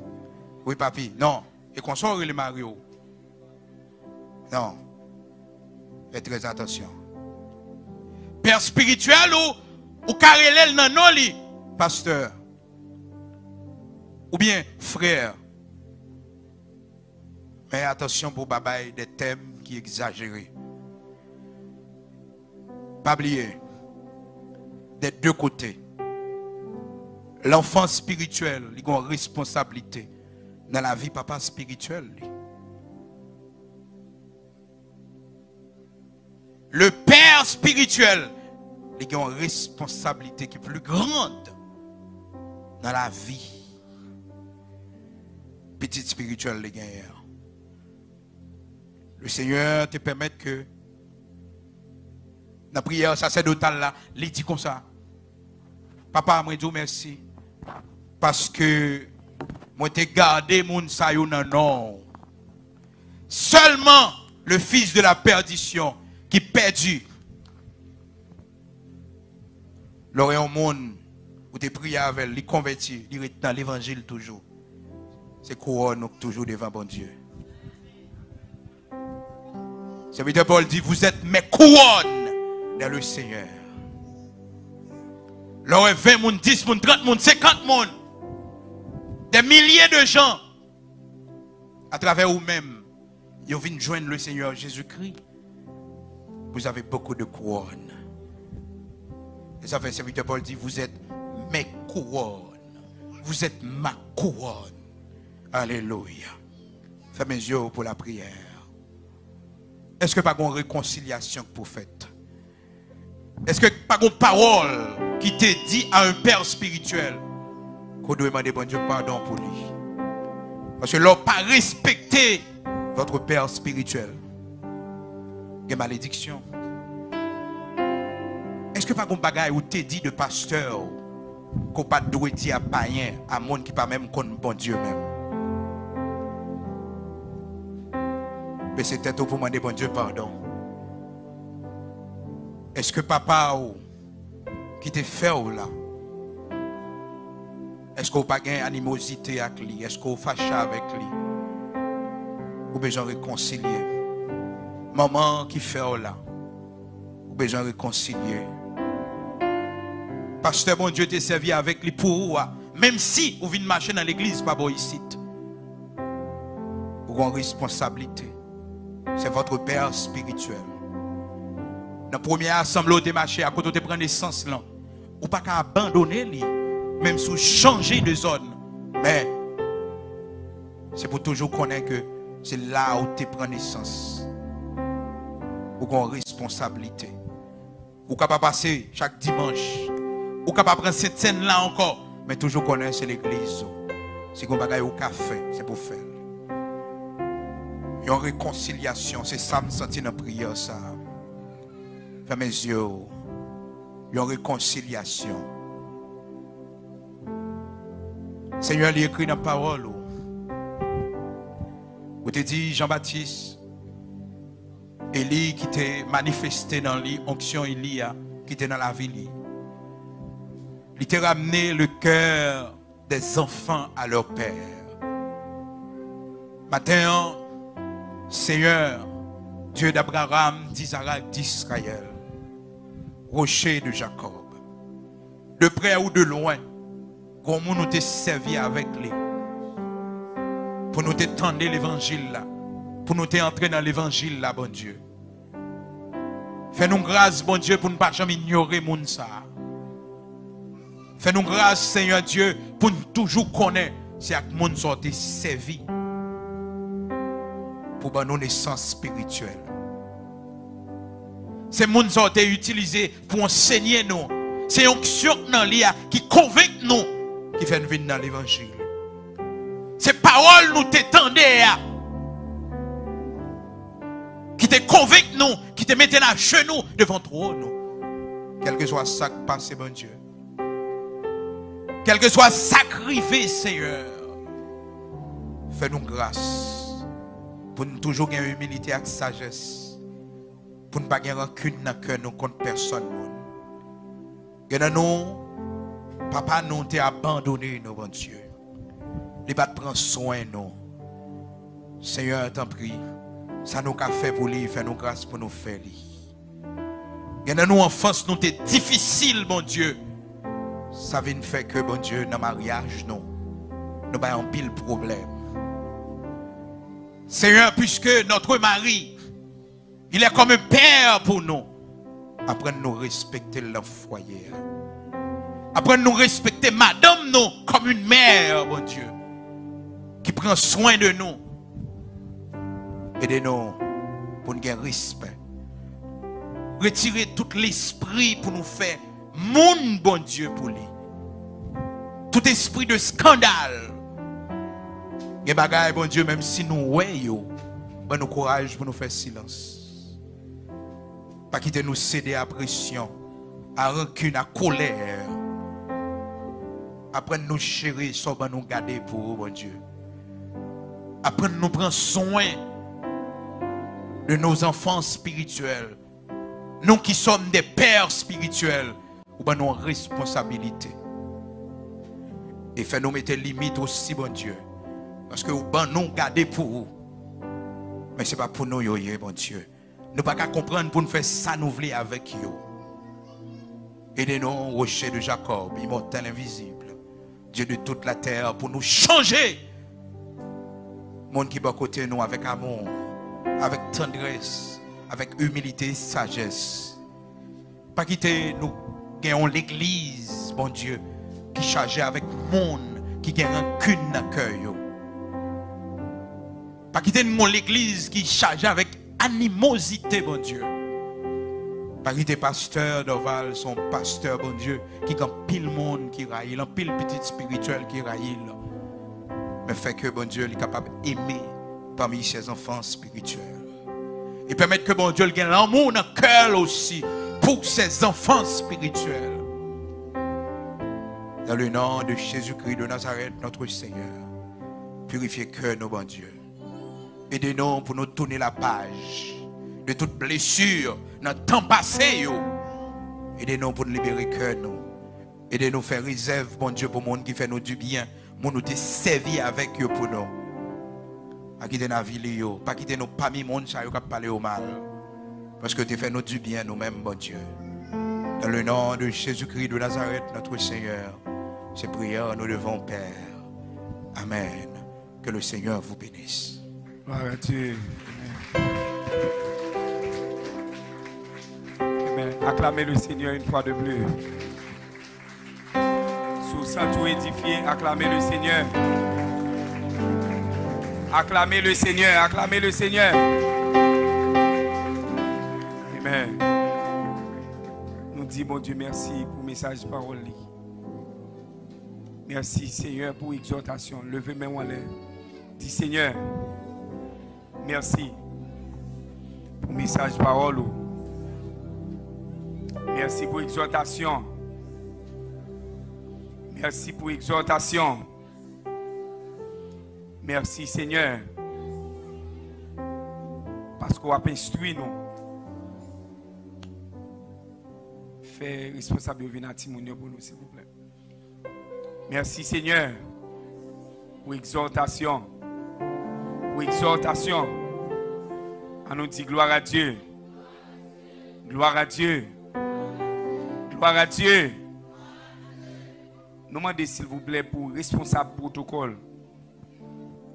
Oui papi. Non, et qu'on sort les mario. Non. Faites très attention. Père spirituel ou carrelel nan non li, pasteur. Ou bien frère. Mais attention pour babaye des thèmes qui exagérés. Pas oublier. Des deux côtés. L'enfant spirituel, il a une responsabilité dans la vie papa spirituel. Le père spirituel, il a une responsabilité qui est plus grande dans la vie. Petit spirituel, les gars. Le Seigneur te permet que dans la prière sacerdotale là, il dit comme ça. Papa, moi dis merci. Parce que moi t'ai gardé mon sayon non. Seulement le fils de la perdition qui perdu. L'aurait un monde où tu prié avec, il converti, il est dans l'évangile toujours. C'est couronne toujours devant bon Dieu. Serviteur Paul dit, vous êtes mes couronnes dans le Seigneur. L'aurait 20 moun, 10 moun, 30 moun, 50 moun. Des milliers de gens à travers vous-même, ils viennent joindre le Seigneur Jésus-Christ. Vous avez beaucoup de couronnes. Et ça fait serviteur Paul dit, vous êtes mes couronnes. Vous êtes ma couronne. Alléluia. Fermez mes yeux pour la prière. Est-ce que pas une réconciliation que vous faites? Est-ce que pas une parole qui te dit à un père spirituel qu'on doit demander bon Dieu pardon pour lui? Parce que l'on pas respecté votre père spirituel. Il y a malédiction. Est-ce que pas un bagage où te dit de pasteur qu'on pas doit dire à païen, à monde qui pas même connaît bon Dieu même? Mais c'est peut-être pour demander bon Dieu pardon. Est-ce que papa ou qui te fait là? Est-ce qu'on n'a pas de animosité avec lui? Est-ce qu'on fâche avec lui? Ou besoin de réconcilier? Maman qui fait là, ou besoin de réconcilier? Pasteur, bon Dieu, t'es servi avec lui pour vous. Même si vous venez marcher dans l'église, pas bon ici. Vous avez une responsabilité. C'est votre père spirituel. Dans la première assemblée, vous avez marché à côté de prendre naissance là. Ou pas qu'à abandonner lui, même si vous changez de zone. Mais c'est pour toujours connaître que c'est là où tu prends naissance. Vous avez une responsabilité. Vous ne pouvez pas passer chaque dimanche. Vous ne pouvez pas prendre cette scène là encore. Mais toujours connaître c'est l'église. C'est qu'on bagaille au café, c'est pour faire. Il y a une réconciliation, c'est ça me sentir dans la prière ça. Fermez mes yeux. Il y a une réconciliation. Seigneur, il écrit dans la parole. Vous te dit Jean-Baptiste, Élie qui t'est manifesté dans l'onction Elia, qui était dans la ville. Il t'a ramené le cœur des enfants à leur père. Maintenant, Seigneur, Dieu d'Abraham, d'Isaac, d'Israël, rocher de Jacob, de près ou de loin, comment nous t'es servi avec lui, pour nous t'étendre l'évangile là, pour nous t'entrer dans l'évangile là, bon Dieu. Fais-nous grâce, bon Dieu, pour ne pas jamais ignorer mon ça. Fais-nous grâce, Seigneur Dieu, pour nous toujours connaître si avec mon sorte servi pour nos naissance spirituelle. C'est mon sorte utilisé pour enseigner nous. C'est une onction qui convainc nous qui fait nous venir dans l'évangile. Ces paroles nous t'étendent qui te convainc nous, qui te mettent à genoux devant trône. Quel que soit ça qui passe, bon Dieu. Quel que soit sacrifié, Seigneur, fais-nous grâce pour nous toujours gagner humilité et sagesse, pour ne pas gagner rancune dans le cœur contre personne. Gagner nous, papa, nous t'es abandonné, nous, bon Dieu. Il va te prendre soin, nous. Seigneur, t'en prie, ça nous a fait pour lui, fais-nous grâce pour nous faire. Gagner nous, enfance, nous t'es difficile, mon Dieu. Ça vient faire que, bon Dieu, dans le mariage, nous avons un pile problème. Seigneur, puisque notre mari, il est comme un père pour nous, apprenez nous respecter le foyer. Apprenez nous respecter madame nous comme une mère, bon Dieu, qui prend soin de nous. Aidez-nous pour nous avoir respect. Retirez tout l'esprit pour nous faire mon bon Dieu pour lui. Tout esprit de scandale. Et bagaille, bon Dieu, même si nous voyons, ben nous courage pour nous faire silence. Pas quitter nous céder à pression, à rancune, à colère. Après nous chérir, ça va nous garder pour vous, bon Dieu. Après nous prendre soin de nos enfants spirituels. Nous qui sommes des pères spirituels, ou ben nos responsabilités. Et fait nous mettre limite aussi, bon Dieu. Parce que ben nous garder pour vous. Mais ce n'est pas pour nous, bon Dieu. Nous ne pouvons pas comprendre pour nous faire ça nous voulons avec vous. Aidez-nous, rocher de Jacob, immortel invisible. Dieu de toute la terre, pour nous changer. Monde qui est à côté de nous avec amour, avec tendresse, avec humilité et sagesse. Pas quitter nous gagnons l'église, bon Dieu, qui chargé avec monde qui gagne rancune dans le cœur. Pas quitter nous l'église qui chargé avec animosité, bon Dieu. Pas quitter pasteur d'Oval, son pasteur, bon Dieu, qui gagne pile monde qui raille, pile petit spirituel qui raille. Mais fait que, bon Dieu, il est capable d'aimer parmi ses enfants spirituels. Et permettre que, bon Dieu, il gagne l'amour dans le cœur aussi pour ses enfants spirituels. Dans le nom de Jésus-Christ de Nazareth, notre Seigneur, purifiez cœur, nos bon Dieu. Aidez-nous pour nous tourner la page de toute blessure dans le temps passé. Aidez-nous pour nous libérer le cœur, nous. Aidez-nous à faire réserve, bon Dieu, pour le monde qui fait nous du bien. Pour nous te servir avec eux pour nous. Pas quitter la ville, pas quitter nous parmi le monde qui parler au mal. Parce que tu fais nous du bien nous-mêmes, bon Dieu. Dans le nom de Jésus-Christ de Nazareth, notre Seigneur, ces prières nous devons, Père. Amen. Que le Seigneur vous bénisse. Gloire à Dieu. Amen. Acclamez le Seigneur une fois de plus. Sous ça tout édifié, acclamez le Seigneur. Acclamez le Seigneur, acclamez le Seigneur. Amen. Nous disons, bon Dieu, merci pour le message de parole. Merci Seigneur pour l'exhortation. Levez mes mains en l'air. Dis Seigneur, merci pour le message de parole. Merci pour l'exhortation. Merci pour l'exhortation. Merci Seigneur. Parce qu'on a instruit nous. Fais responsable de venir pour nous, s'il vous plaît. Merci Seigneur pour l'exhortation. Pour l'exhortation. On nous dit gloire à Dieu. Gloire à Dieu. Gloire à Dieu. Nous demandons s'il vous plaît pour responsable protocole.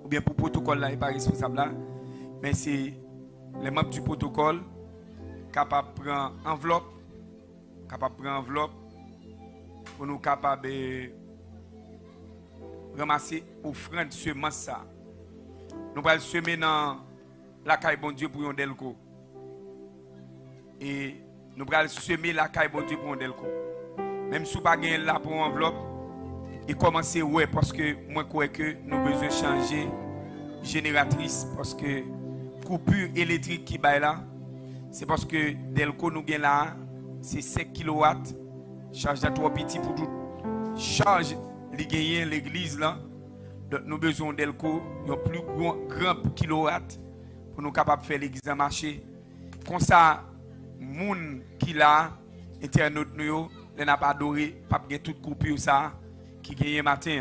Ou bien pour protocole là, il n'est pas responsable là. Mais c'est les membres du protocole capables de prendre enveloppe. Capable de prendre enveloppe. Pour nous capables de ramasser offrande semence ça. Nous allons semer dans la caille bon Dieu pour un delco. Et nous allons semer la caille bon Dieu pour un delco. Même si nous n'avons pas là pour enveloppe, et commencer ouais parce que moi crois que nous avons besoin de changer génératrice parce que coupure électrique qui est là, c'est parce que delco nous gagne là, c'est 5 kW, charge de 3 petits pour tout charge les gagner l'église là. Donc nous avons besoin d'Elco, un plus grand kilowatt pour nous capables de faire l'église marcher. Comme ça, les gens qui là, internautes nous, les n'a pas adoré, pas de toute coupure ça, qui gagne matin.